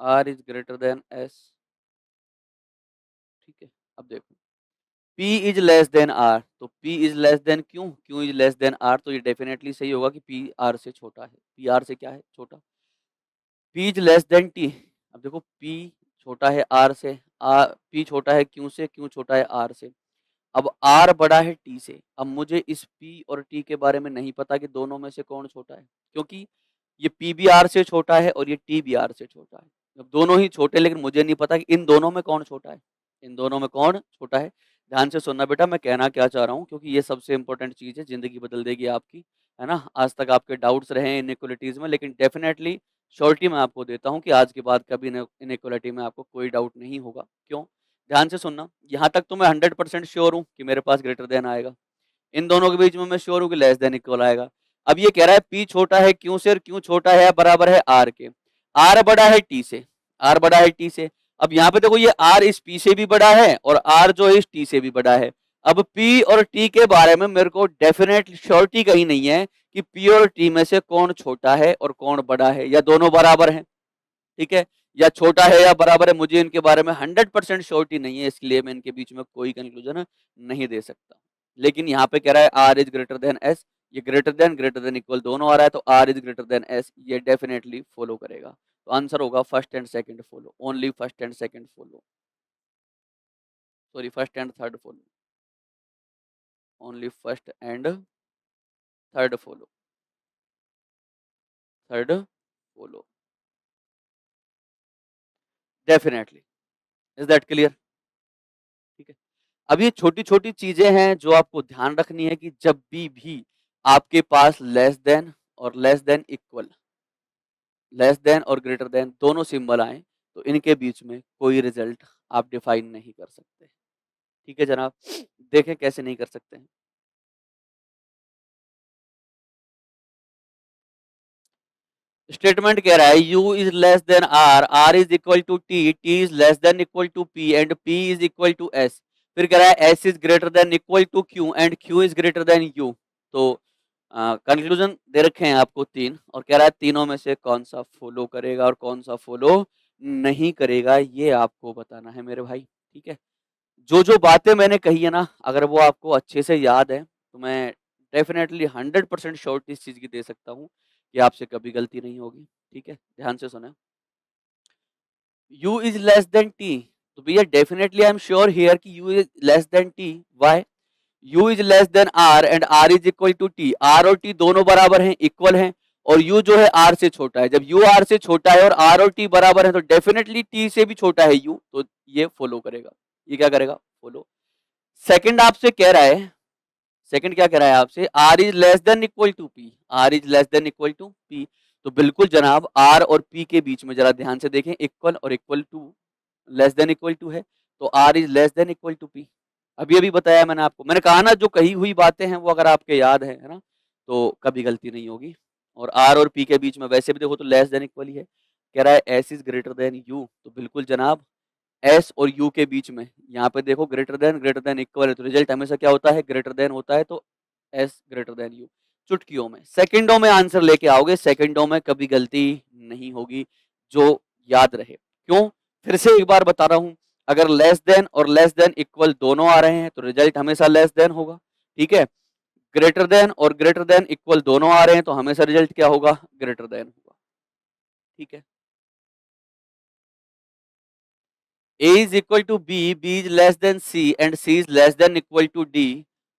R is greater than S। ठीक है, अब देखो P is less than R, तो P is less than Q, Q is less than R, तो ये डेफिनेटली सही होगा कि P आर से छोटा है। P आर से क्या है, छोटा। P is less than T, अब देखो P छोटा है आर से, P छोटा है क्यों से, क्यों छोटा है आर से। अब आर बड़ा है टी से, अब मुझे इस P और T के बारे में नहीं पता कि दोनों में से कौन छोटा है, क्योंकि ये P भी आर से छोटा है और ये T भी आर से छोटा है। अब दोनों ही छोटे, लेकिन मुझे नहीं पता कि इन दोनों में कौन छोटा है, इन दोनों में कौन छोटा है। ध्यान से सुनना बेटा, मैं कहना क्या चाह रहा हूँ, क्योंकि ये सबसे इंपॉर्टेंट चीज है, जिंदगी बदल देगी आपकी, है ना। आज तक आपके डाउट्स रहे इनइक्वलिटीज में, लेकिन डेफिनेटली श्योरिटी मैं आपको देता हूँ कि आज के बाद कभी इनइक्वलिटी में आपको कोई डाउट नहीं होगा। क्यों, ध्यान से सुनना, यहाँ तक तो मैं 100% श्योर हूँ कि मेरे पास ग्रेटर देन आएगा, इन दोनों के बीच में मैं श्योर हूँ कि लेस देन इक्वल आएगा। अब ये कह रहा है P छोटा है क्यों से, और क्यों छोटा है बराबर है R के, R बड़ा है T से, R बड़ा है T से। अब यहाँ पे देखो ये R इस P से भी बड़ा है और R जो है इस T से भी बड़ा है। अब P और T के बारे में मेरे को डेफिनेट श्योरिटी कहीं नहीं है कि P और T में से कौन छोटा है और कौन बड़ा है, या दोनों बराबर है। ठीक है, या छोटा है या बराबर है, मुझे इनके बारे में 100% श्योरिटी नहीं है, इसलिए मैं इनके बीच में कोई कंक्लूजन नहीं दे सकता। लेकिन यहाँ पे कह रहा है R is greater than S, ये ग्रेटर देन इक्वल दोनों आ रहा है, तो R is greater than S, ये डेफिनेटली फॉलो करेगा। तो आंसर होगा first and second follow, only first and second follow, sorry first and third follow, only first and third follow, third follow definitely. Is that clear? ठीक है, अब ये छोटी छोटी चीजें हैं जो आपको ध्यान रखनी है कि जब भी आपके पास लेस देन और less than equal, less than और ग्रेटर देन दोनों सिंबल आए, तो इनके बीच में कोई रिजल्ट आप डिफाइन नहीं कर सकते। ठीक है जनाब, देखें कैसे नहीं कर सकते हैं। स्टेटमेंट कह रहा है u is less than r, r is equal to t, t is less than equal to p and p is equal to s। फिर कह रहा है s is greater than equal to q and q is greater than u। तो conclusion दे रखे हैं आपको तीन, और कह रहा है तीनों में से कौन सा फॉलो करेगा और कौन सा फॉलो नहीं करेगा, ये आपको बताना है मेरे भाई। ठीक है, जो जो बातें मैंने कही है ना, अगर वो आपको अच्छे से याद है तो मैं डेफिनेटली 100% श्योरिटी इस चीज की दे सकता हूँ कि आपसे कभी गलती नहीं होगी। ठीक है, ध्यान से सुना, u is less than t, तो भैया definitely I am sure here कि u is less than t। Why? u is less than r and r is equal to t, r और t दोनों बराबर हैं, इक्वल हैं, और u जो है r से छोटा है। जब u r से छोटा है और r और t बराबर है, तो डेफिनेटली t से भी छोटा है u, तो ये फॉलो करेगा। ये क्या करेगा? फॉलो। सेकंड आपसे कह रहा है, सेकंड क्या कह रहा है आपसे, R is less than equal to P, R is less than equal to P. तो बिल्कुल जनाब आर और पी के बीच में जरा ध्यान से देखें, इक्वल और equal to, less than equal to है, तो R is less than equal to P. अभी अभी बताया मैंने आपको, मैंने कहा ना जो कही हुई बातें हैं वो अगर आपके याद है ना, तो कभी गलती नहीं होगी। और आर और पी के बीच में वैसे भी देखो तो लेस देन इक्वल ही है। कह रहा है S is greater than U, तो बिल्कुल जनाब एस और यू के बीच में यहाँ पे देखो ग्रेटर देन इक्वल है, तो रिजल्ट हमेशा क्या होता है, ग्रेटर देन होता है, तो एस ग्रेटर देन यू। चुटकियों में सेकंडों में आंसर लेके आओगे, सेकंडों में कभी गलती नहीं होगी, जो याद रहे। क्यों, फिर से एक बार बता रहा हूं, अगर लेस देन और लेस देन इक्वल दोनों आ रहे हैं तो रिजल्ट हमेशा लेस देन होगा, ठीक है। ग्रेटर देन और ग्रेटर देन इक्वल दोनों आ रहे हैं तो हमेशा रिजल्ट क्या होगा, ग्रेटर देन होगा, ठीक है। A is equal to B, B is less than C and C is less than equal to D।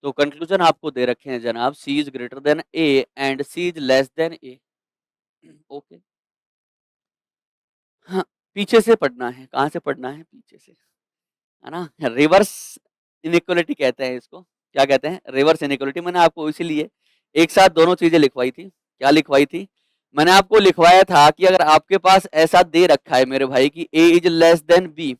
तो कंक्लूजन आपको दे रखे हैं जनाब, C is greater than A and C is less than A। Okay, हाँ, पीछे से पढ़ना है, कहाँ से पढ़ना है, पीछे से, है ना। रिवर्स इनइक्वालिटी कहते हैं इसको, क्या कहते हैं, रिवर्स इनइक्वालिटी। मैंने आपको इसीलिए एक साथ दोनों चीजें लिखवाई थी। क्या लिखवाई थी, मैंने आपको लिखवाया था कि अगर आपके पास ऐसा दे रखा है मेरे भाई कि A is less then B,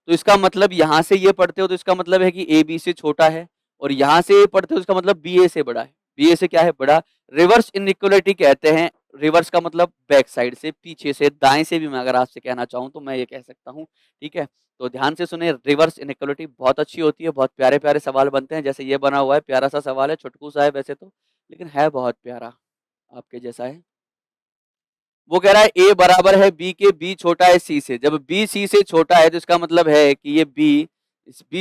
तो इसका मतलब यहां से ये पढ़ते हो तो इसका मतलब है कि ए बी से छोटा है, और यहां से ये पढ़ते हो इसका मतलब बी ए से बड़ा है। बी ए से क्या है, बड़ा। रिवर्स इनइक्वालिटी कहते हैं, रिवर्स का मतलब बैक साइड से, पीछे से, दाएं से भी मैं अगर आपसे कहना चाहूँ तो मैं ये कह सकता हूँ, ठीक है। तो ध्यान से सुने, रिवर्स इनइक्वालिटी बहुत अच्छी होती है, बहुत प्यारे प्यारे सवाल बनते हैं, जैसे ये बना हुआ है, प्यारा सा सवाल है, छुटकू सा है वैसे तो, लेकिन है बहुत प्यारा, आपके जैसा है। वो कह रहा है ए बराबर है बी के, बी छोटा है सी से। जब बी सी से छोटा है तो इसका मतलब है कि ये बी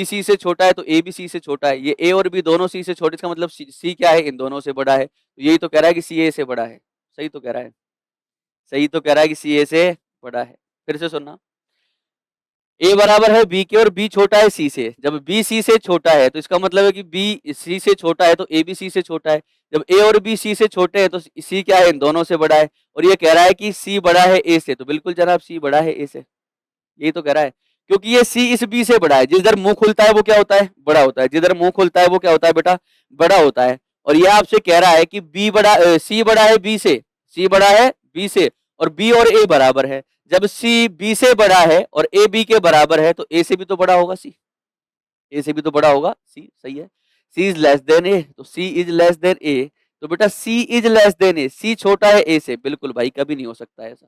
सी से छोटा है, तो ए भी सी से छोटा है। ये ए और बी दोनों सी से छोटे, इसका मतलब सी क्या है, इन दोनों से बड़ा है। तो यही तो कह रहा है कि सी ए से बड़ा है। सही तो कह रहा है, सही तो कह रहा है कि सी ए से बड़ा है। फिर से सुनना, ए बराबर है बी के और बी छोटा है सी से। जब बी सी से छोटा है तो इसका मतलब है कि बी सी से छोटा है, तो ए भी सी से छोटा है। जब ए और बी सी से छोटे हैं तो सी क्या है, इन दोनों से बड़ा है। और ये कह रहा है कि सी बड़ा है ए से, तो बिल्कुल जनाब सी बड़ा है ए से, यही तो कह रहा है। क्योंकि ये सी इस बी से बड़ा है, जिधर मुंह खुलता है वो क्या होता है, बड़ा होता है। जिधर मुंह खुलता है वो क्या होता है बेटा, बड़ा होता है। और ये आपसे कह रहा है कि सी बड़ा है बी से, सी बड़ा है बी से, और बी और ए बराबर है। जब सी बी से बड़ा है और ए बी के बराबर है तो ए से भी तो बड़ा होगा सी, ए से भी तो बड़ा होगा सी, सही है। सी इज लेस देन ए, तो सी इज लेस देन ए, तो बेटा सी इज लेस देन ए, सी छोटा है ए से, बिल्कुल भाई कभी नहीं हो सकता ऐसा,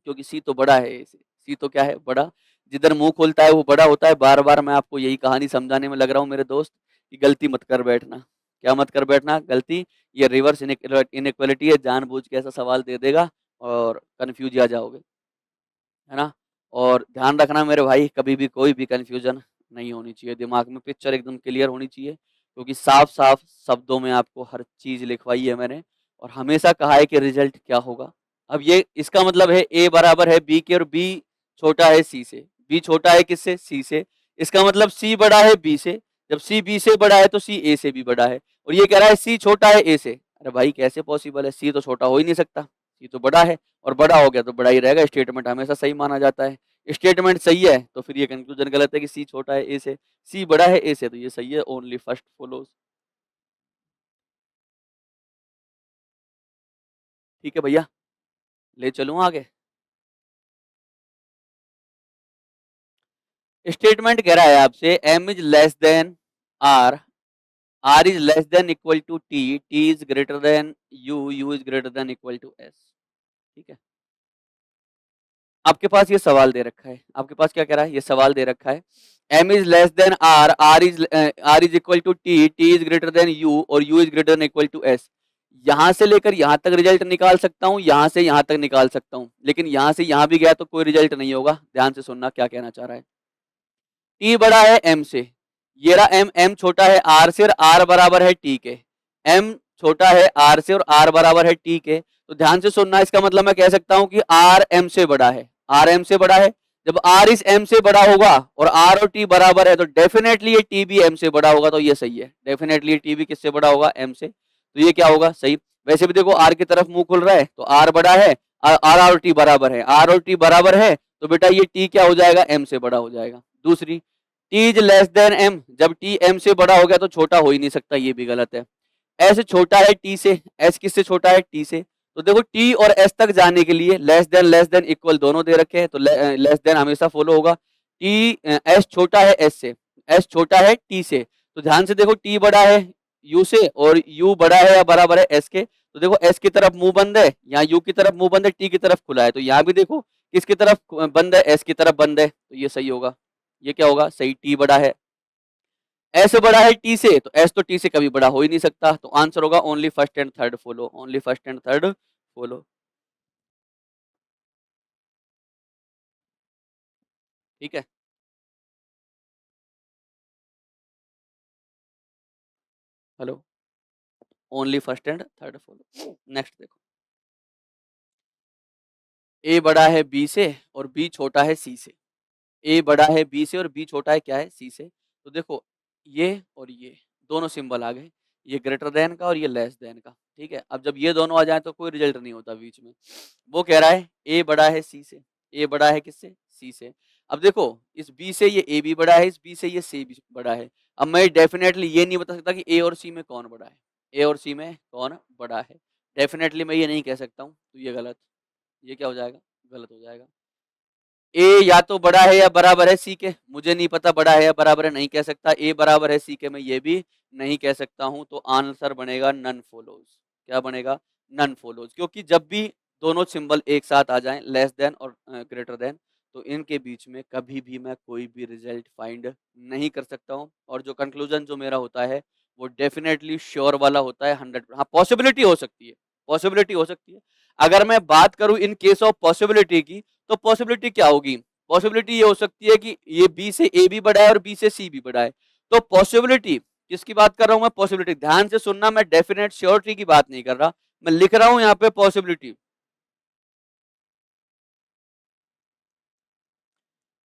क्योंकि सी तो बड़ा है ए से, सी तो क्या है, बड़ा। जिधर मुंह खोलता है वो बड़ा होता है। बार बार मैं आपको यही कहानी समझाने में लग रहा हूँ मेरे दोस्त, कि गलती मत कर बैठना। क्या मत कर बैठना गलती, ये रिवर्स इनइक्वालिटी है, जानबूझ के ऐसा सवाल दे देगा और कंफ्यूज आ जाओगे, है ना। और ध्यान रखना मेरे भाई, कभी भी कोई भी कंफ्यूजन नहीं होनी चाहिए, दिमाग में पिक्चर एकदम क्लियर होनी चाहिए, क्योंकि साफ साफ शब्दों में आपको हर चीज लिखवाई है मैंने, और हमेशा कहा है कि रिजल्ट क्या होगा। अब ये इसका मतलब है ए बराबर है बी के और बी छोटा है सी से, बी छोटा है किससे, सी से। इसका मतलब सी बड़ा है बी से, जब सी बी से बड़ा है तो सी ए से भी बड़ा है। और ये कह रहा है सी छोटा है ए से, अरे भाई कैसे पॉसिबल है, सी तो छोटा हो ही नहीं सकता, सी तो बड़ा है, और बड़ा हो गया तो बड़ा ही रहेगा। स्टेटमेंट हमेशा सही माना जाता है, स्टेटमेंट सही है तो फिर ये कंक्लूजन गलत है कि सी छोटा है ए से, सी बड़ा है ए से, तो ये सही है, ओनली फर्स्ट फॉलोज। ठीक है भैया, ले चलूं आगे। स्टेटमेंट कह रहा है आपसे M is less than R, R is less than equal to T, T is greater than U, U is greater than equal to S. ठीक है, आपके पास ये सवाल दे रखा है, आपके पास क्या कह रहा है, ये सवाल दे रखा है m is less than r, r is equal to t, t is greater than u और u is greater than equal to s। यहां से लेकर यहां तक रिजल्ट निकाल सकता हूं, यहां से यहां तक निकाल सकता हूं, लेकिन यहां से यहां भी गया तो कोई रिजल्ट नहीं होगा। ध्यान से सुनना क्या कहना चाह रहा है। t बड़ा है m से, ये रहा m छोटा है r से और r बराबर है t के। m छोटा है r से और r बराबर है t के, तो ध्यान से सुनना, इसका मतलब मैं कह सकता हूं कि r m से बड़ा है, r m से बड़ा है। जब r इस m से बड़ा होगा और r और t बराबर है तो डेफिनेटली ये t भी m से बड़ा होगा, तो ये सही है। डेफिनेटली ये t भी किससे बड़ा होगा, m से, तो ये क्या होगा, सही। वैसे भी देखो r की तरफ मुंह खुल रहा है तो r बड़ा है, r और t बराबर है, r और t बराबर है तो बेटा ये t क्या हो जाएगा, m से बड़ा हो जाएगा। दूसरी, T is less than M, जब टी एम से बड़ा हो गया तो छोटा हो ही नहीं सकता, ये भी गलत है। एस छोटा है टी से, एस किससे छोटा है, टी से। तो देखो टी और एस तक जाने के लिए लेस देन इक्वल दोनों दे रखे हैं, तो लेस देन हमेशा फॉलो होगा। टी एस छोटा है एस से, एस छोटा है टी से, तो ध्यान से देखो टी बड़ा है यू से और यू बड़ा है या बराबर है एस के, तो देखो एस की तरफ मुंह बंद है, यहाँ यू की तरफ मुंह बंद है, टी की तरफ खुला है, तो यहाँ भी देखो किसकी तरफ बंद है, एस की तरफ बंद है, तो ये सही होगा। ये क्या होगा, सही, टी बड़ा है, एस बड़ा है टी से, तो एस तो टी से कभी बड़ा हो ही नहीं सकता, तो आंसर होगा only first and third follow, only first and third follow. ठीक है, hello, only first and third follow. Next देखो, ए बड़ा है बी से और बी छोटा है सी से, ए बड़ा है बी से और बी छोटा है क्या है, सी से। तो देखो ये और ये दोनों सिंबल आ गए, ये ग्रेटर देन का और ये लेस देन का। ठीक है, अब जब ये दोनों आ जाए तो कोई रिजल्ट नहीं होता बीच में। वो कह रहा है ए बड़ा है सी से, ए बड़ा है किससे, सी से। अब देखो इस बी से ये ए भी बड़ा है, इस बी से ये सी भी बड़ा है। अब मैं डेफिनेटली ये नहीं बता सकता कि ए और सी में कौन बड़ा है, ए और सी में कौन बड़ा है, डेफिनेटली मैं ये नहीं कह सकता हूँ, तो ये गलत, ये क्या हो जाएगा, गलत हो जाएगा। ए या तो बड़ा है या बराबर है सी के, मुझे नहीं पता बड़ा है या बराबर है, नहीं कह सकता। ए बराबर है सी के, मैं ये भी नहीं कह सकता हूं, तो आंसर बनेगा नन फॉलोज। क्या बनेगा, नन फॉलोज, क्योंकि जब भी दोनों सिंबल एक साथ आ जाएं, लेस देन और ग्रेटर देन, तो इनके बीच में कभी भी मैं कोई भी रिजल्ट फाइंड नहीं कर सकता हूं, और जो कंक्लूजन जो मेरा होता है वो डेफिनेटली श्योर वाला होता है, 100। हाँ, पॉसिबिलिटी हो सकती है, पॉसिबिलिटी हो सकती है। अगर मैं बात करूं इन केस ऑफ पॉसिबिलिटी की, तो पॉसिबिलिटी क्या होगी, पॉसिबिलिटी ये हो सकती है कि ये बी से ए भी बड़ा है और बी से सी भी बड़ा है। तो पॉसिबिलिटी किसकी बात कर रहा हूं मैं, पॉसिबिलिटी, ध्यान से सुनना, मैं डेफिनेट श्योरिटी की बात नहीं कर रहा, मैं लिख रहा हूं यहाँ पे पॉसिबिलिटी।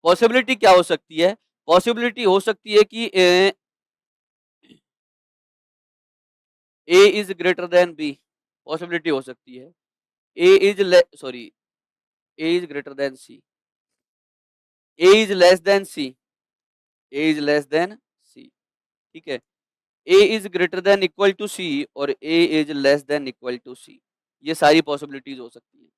पॉसिबिलिटी क्या हो सकती है, पॉसिबिलिटी हो सकती है कि A is greater than B, possibility हो सकती है। A is sorry, A is greater than C, A is less than C, A is less than C. ठीक है, A is greater than equal to C और A is less than equal to C, ये सारी possibilities हो सकती है।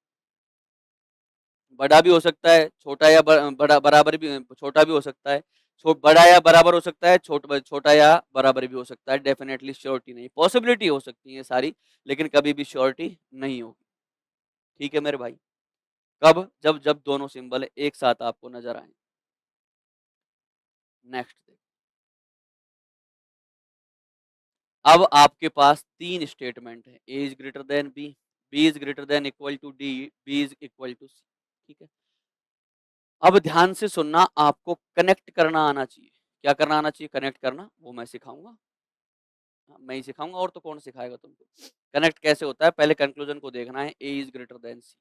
बड़ा भी हो सकता है, छोटा या बड़ा बराबर भी, छोटा भी हो सकता है, बड़ा या बराबर हो सकता है, छोटा या बराबर भी हो सकता है। डेफिनेटली श्योरिटी नहीं, पॉसिबिलिटी हो सकती है सारी, लेकिन कभी भी श्योरिटी नहीं होगी। ठीक है मेरे भाई, कब, जब जब दोनों सिंबल एक साथ आपको नजर आए। नेक्स्ट, अब आपके पास तीन स्टेटमेंट है, A is greater than B is greater than equal to D, B is equal to C. ठीक है, अब ध्यान से सुनना, आपको कनेक्ट करना आना चाहिए। क्या करना आना चाहिए, कनेक्ट करना, वो मैं सिखाऊंगा। हाँ, मैं ही सिखाऊंगा, और तो कौन सिखाएगा तुमको। कनेक्ट कैसे होता है, पहले कंक्लूजन को देखना है, A is greater than C,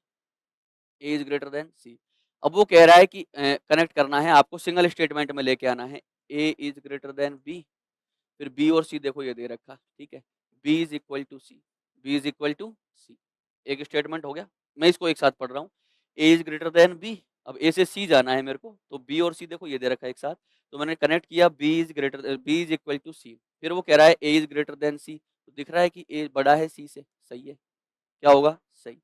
A is greater than C. अब वो कह रहा है कि कनेक्ट करना है, आपको सिंगल स्टेटमेंट में लेके आना है, A is greater than B, फिर बी और सी देखो ये दे रखा, ठीक है, B is equal to C, B is equal to C, एक स्टेटमेंट हो गया। मैं इसको एक साथ पढ़ रहा हूँ, ए इज ग्रेटर देन बी, अब ए से सी जाना है मेरे को, तो बी और सी देखो ये दे रखा है एक साथ, तो मैंने कनेक्ट किया, बी इज इक्वल टू सी, फिर वो कह रहा है ए इज ग्रेटर देन सी, तो दिख रहा है कि ए बड़ा है सी से, सही है, क्या होगा, सही।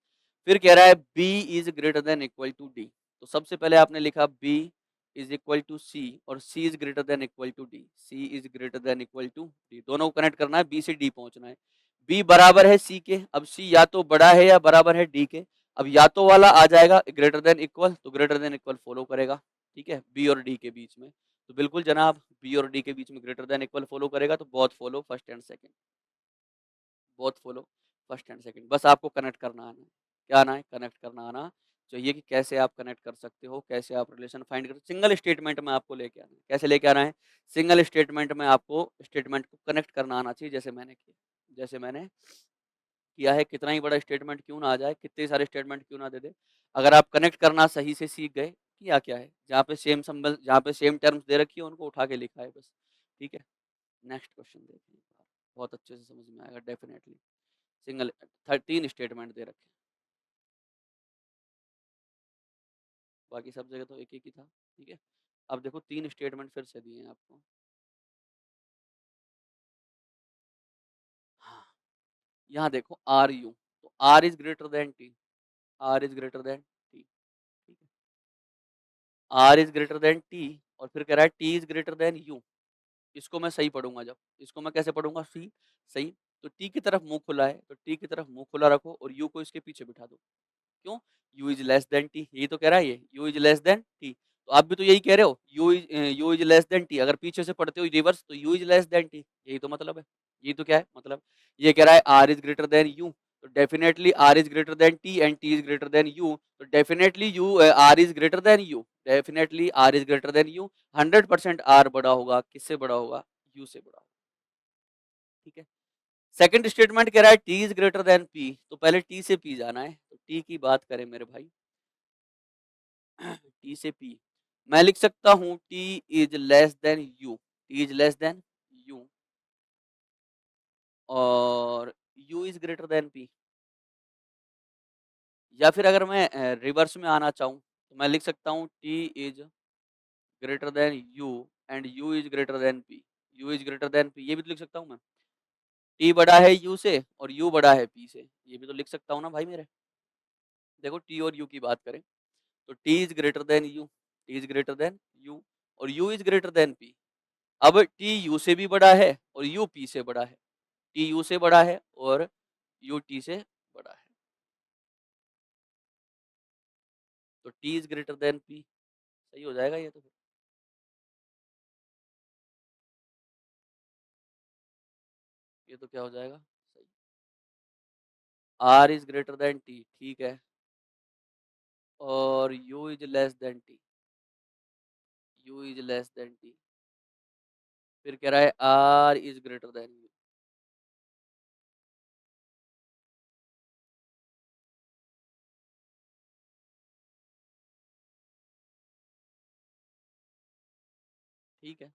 फिर कह रहा है B is greater than equal to D, तो सबसे पहले आपने लिखा B is equal to C और C is greater than equal to D, C is greater than equal to D, दोनों को कनेक्ट करना है, बी से डी पहुंचना है। बी बराबर है सी के, अब सी या तो बड़ा है या बराबर है डी के, अब या तो वाला आ जाएगा ग्रेटर देन इक्वल, तो ग्रेटर देन इक्वल फॉलो करेगा। ठीक है, बी और डी के बीच में, तो बिल्कुल जनाब, बी और डी के बीच में ग्रेटर देन इक्वल फॉलो करेगा, तो बहुत फॉलो फर्स्ट एंड सेकंड, बहुत फॉलो फर्स्ट एंड सेकंड, बस आपको कनेक्ट करना आना है। क्या आना है, कनेक्ट करना आना चाहिए, कि कैसे आप कनेक्ट कर सकते हो, कैसे आप रिलेशन फाइंड कर, सिंगल स्टेटमेंट में आपको लेके आना है। कैसे लेके आना है, सिंगल स्टेटमेंट में आपको स्टेटमेंट को कनेक्ट करना आना चाहिए, जैसे मैंने किया, जैसे मैंने किया है। कितना ही बड़ा स्टेटमेंट क्यों ना आ जाए, कितने सारे स्टेटमेंट क्यों ना दे दे, अगर आप कनेक्ट करना सही से सीख गए, किया क्या है, जहाँ पे सेम सिंबल, जहाँ पे सेम टर्म्स दे रखी है, उनको उठा के लिखा है बस। ठीक है, नेक्स्ट क्वेश्चन देखिए, बहुत अच्छे से समझ में आएगा डेफिनेटली। सिंगल 13 स्टेटमेंट दे रखे, बाकी सब जगह तो एक एक ही था। ठीक है, अब देखो 3 स्टेटमेंट फिर से दिए हैं आपको। हाँ, यहाँ देखो आर यू, तो R is greater than T, R is greater than T, ठीक है। R is greater than T और फिर कह रहा है T is greater than U. इसको मैं सही पढ़ूँगा जब, इसको मैं कैसे पढ़ूँगा सही, तो टी की तरफ मुँह खुला है, तो टी की तरफ मुँह खुला रखो और यू को इसके पीछे बिठा दो। क्यों? You is less than T, यही तो कह रहा है ये, you is less than T. तो आप भी तो यही कह रहे हो, you is less than T, अगर पीछे से पढ़ते हो रिवर्स तो you is less than T, यही तो मतलब है। यही तो क्या है मतलब? ये कह रहा है R is greater than U, तो definitely R is greater than T and T is greater than U, तो definitely R is greater than U, definitely R is greater than U, 100% R बड़ा होगा, किससे बड़ा होगा? यू से बड़ा होगा, ठीक है। सेकंड स्टेटमेंट कह रहा है T is greater than P, तो पहले टी से पी जाना है, तो टी की बात करें मेरे भाई, टी से पी, मैं लिख सकता हूँ T is less than U, T is less than U और U is greater than P. या फिर अगर मैं रिवर्स में आना चाहूँ तो मैं लिख सकता हूँ T is greater than you and you is greater than P, you is greater than P, ये भी तो लिख सकता हूँ मैं। टी बड़ा है यू से और यू बड़ा है पी से, ये भी तो लिख सकता हूँ ना भाई मेरे। देखो टी और यू की बात करें तो T is greater than U, T is greater than U और U is greater than P. अब टी यू से भी बड़ा है और यू पी से बड़ा है, टी यू से बड़ा है और यू टी से बड़ा है, तो T is greater than P, सही हो जाएगा ये तो फिर। ये तो क्या हो जाएगा सही, R is greater than T, ठीक है, और U is less than T, U is less than T, फिर कह रहा है R is greater than U, ठीक है।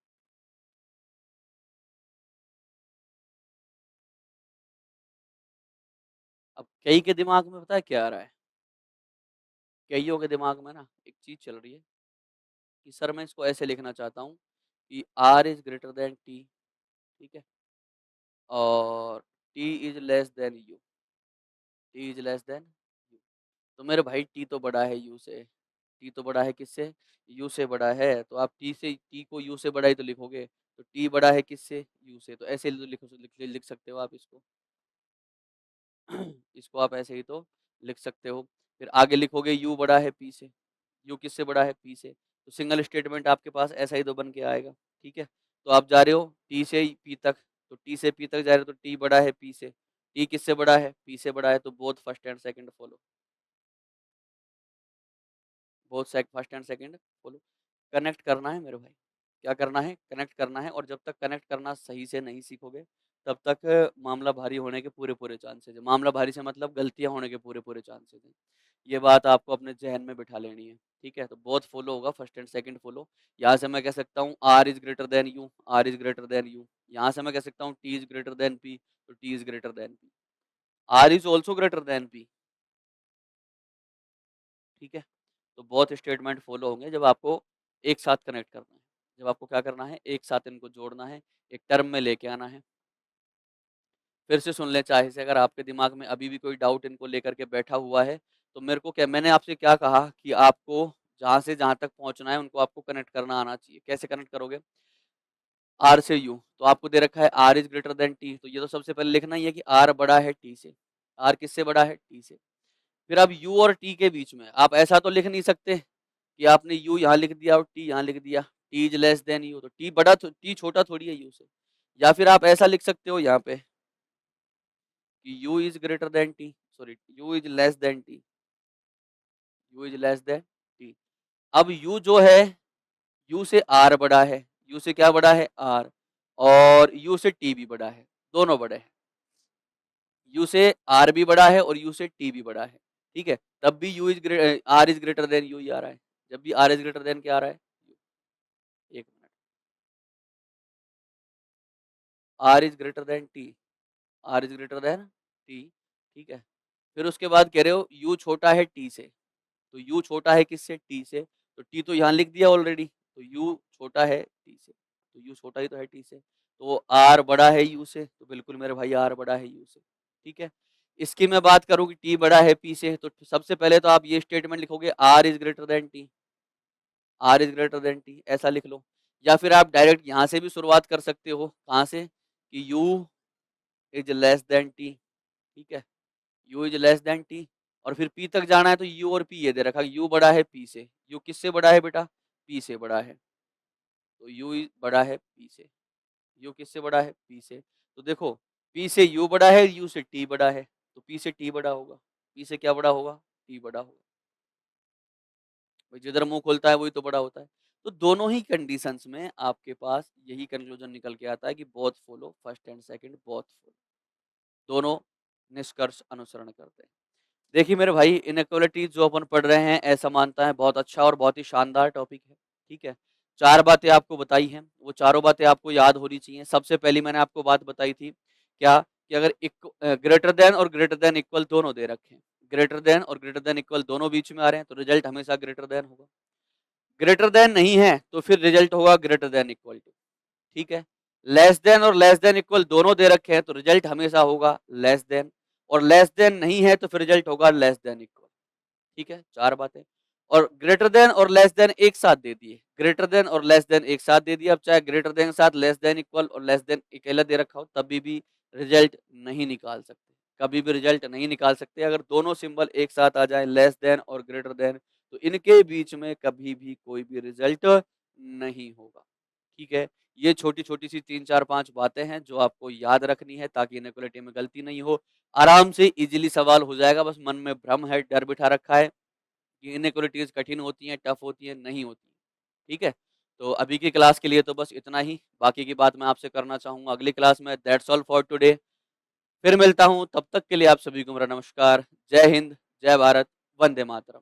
अब कई के दिमाग में पता है क्या आ रहा है, कईयों के दिमाग में ना एक चीज चल रही है कि सर मैं इसको ऐसे लिखना चाहता हूँ कि R is greater than T, ठीक है, और T is less than U, T is less than U, तो मेरे भाई टी तो बड़ा है यू से, टी तो बड़ा है किससे? यू से बड़ा है, तो आप टी को यू से बड़ा ही तो लिखोगे, तो टी बड़ा है किससे? यू से, तो ऐसे तो लिख सकते हो आप इसको। इसको आप ऐसे ही तो लिख सकते हो। फिर आगे लिखोगे यू बड़ा है पी से, यू किससे बड़ा है? पी से, तो सिंगल स्टेटमेंट आपके पास ऐसा ही तो बन के आएगा, ठीक है। तो आप जा रहे हो टी से पी तक, तो टी से पी तक जा रहे हो तो टी बड़ा है पी से, टी किससे बड़ा है? पी से बड़ा है, तो both first and second follow, both first and second follow, connect करना है मेरे भाई। क्या करना है? कनेक्ट करना है, और जब तक कनेक्ट करना सही से नहीं सीखोगे तब तक मामला भारी होने के पूरे-पूरे चांसेज़ है। मामला भारी से मतलब गलतियाँ होने के पूरे-पूरे चांसेज़ हैं। ये बात आपको अपने ज़हन में बिठा लेनी है, ठीक है? तो बोथ फॉलो होगा, फर्स्ट एंड सेकंड फॉलो। यहाँ से मैं कह सकता हूँ R is greater than U, R is greater than U. यहाँ से मैं कह सकता हूँ T is greater than P, तो T is greater than P. R is also greater than P, ठीक है? तो बोथ स्टेटमेंट फॉलो होंगे जब आपको एक साथ कनेक्ट करना है। जब आपको क्या करना है? एक साथ इनको जोड़ना है, एक टर्म में लेके आना है। फिर से सुन लें चाहे से, अगर आपके दिमाग में अभी भी कोई डाउट इनको लेकर के बैठा हुआ है, तो मेरे को क्या, मैंने आपसे क्या कहा कि आपको जहाँ से जहाँ तक पहुँचना है उनको आपको कनेक्ट करना आना चाहिए। कैसे कनेक्ट करोगे? आर से यू, तो आपको दे रखा है R is greater than T, तो ये तो सबसे पहले लिखना ही है कि आर बड़ा है टी से। आर किससे बड़ा है? टी से। फिर अब यू और टी के बीच में आप ऐसा तो लिख नहीं सकते कि आपने यू यहाँ लिख दिया और टी यहाँ लिख दिया, T is less than U, तो टी छोटा थोड़ी है यू से। या फिर आप ऐसा लिख सकते हो यहाँ पे कि you is greater than T, sorry you is less than T, U is less than T. अब यू जो है, यू से आर बड़ा है, यू से क्या बड़ा है? आर, और यू से टी भी बड़ा है, दोनों बड़े हैं। यू से आर भी बड़ा है और यू से टी भी बड़ा है, ठीक है। तब भी R is greater than U ही आ रहा है, जब भी आर इज ग्रेटर देन क्या आ रहा है? एक minute, R is greater than T, R is greater than T, ठीक है। फिर उसके बाद कह रहे हो यू छोटा है टी से, तो यू छोटा है किससे? टी से, तो टी तो यहाँ लिख दिया ऑलरेडी, तो u छोटा है t से, तो u छोटा ही तो है t से, तो r बड़ा है u से, तो बिल्कुल मेरे भाई r बड़ा है u से, ठीक है। इसकी मैं बात करूँ कि t बड़ा है p से, तो सबसे पहले तो आप ये स्टेटमेंट लिखोगे r is greater than t, r is greater than t, ऐसा लिख लो। या फिर आप डायरेक्ट यहाँ से भी शुरुआत कर सकते हो, कहाँ से, कि u is less than t, ठीक है, u is less than t, और फिर p तक जाना है तो u और p ये दे रखा है, u बड़ा है p से, u किससे बड़ा है बेटा, p से बड़ा है, तो u बड़ा है p से, u किससे बड़ा है, p से, तो देखो p से u बड़ा है, u से t बड़ा है, तो p से t बड़ा होगा, p से क्या बड़ा होगा, t बड़ा होगा, भाई जिधर मुंह खोलता है वही तो बड़ा होता है। तो दोनों ही कंडीशंस में आपके पास यही कंक्लूजन निकल के आता है कि both follow, first and second both follow, दोनों निष्कर्ष अनुसरण करते हैं। देखिए मेरे भाई, इनइक्वालिटीज जो अपन पढ़ रहे हैं, असमानता है, बहुत अच्छा और बहुत ही शानदार टॉपिक है, ठीक है। 4 बातें आपको बताई हैं, वो चारों बातें आपको याद होनी चाहिए। सबसे पहली मैंने आपको बात बताई थी, क्या, कि अगर ग्रेटर देन और ग्रेटर देन इक्वल दोनों दे रखे हैं, ग्रेटर देन और ग्रेटर देन इक्वल दोनों बीच में आ रहे हैं, तो रिजल्ट हमेशा ग्रेटर देन होगा। ग्रेटर देन नहीं है तो फिर रिजल्ट होगा ग्रेटर देन इक्वल टू, ठीक है। लेस देन और लेस देन इक्वल दोनों दे रखे हैं, तो रिजल्ट हमेशा होगा लेस देन, और लेस देन नहीं है तो फिर रिजल्ट होगा लेस देन इक्वल, ठीक है। 4 बातें। और ग्रेटर देन और लेस देन एक साथ दे दिए, ग्रेटर देन और लेस देन एक साथ दे दिया, अब चाहे ग्रेटर देन के साथ लेस देन इक्वल और लेस देन अकेला दे रखा हो, तभी भी रिजल्ट नहीं निकाल सकते, कभी भी रिजल्ट नहीं निकाल सकते। अगर दोनों सिंबल एक साथ आ जाए, लेस देन और ग्रेटर देन, तो इनके बीच में कभी भी कोई भी रिजल्ट नहीं होगा, ठीक है। ये छोटी-छोटी सी 3, 4, 5 बातें हैं जो आपको याद रखनी है, ताकि इनइक्वालिटी में गलती नहीं हो। आराम से ईज़िली सवाल हो जाएगा, बस मन में भ्रम है, डर बिठा रखा है कि इनइक्वालिटीज़ कठिन होती हैं, टफ होती हैं, नहीं होती, ठीक है। तो अभी की क्लास के लिए तो बस इतना ही, बाकी की बात मैं आपसे करना चाहूँगा अगली क्लास में। That's all for today. फिर मिलता हूँ, तब तक के लिए आप सभी को मेरा नमस्कार। जय हिंद, जय भारत, वंदे मातरम।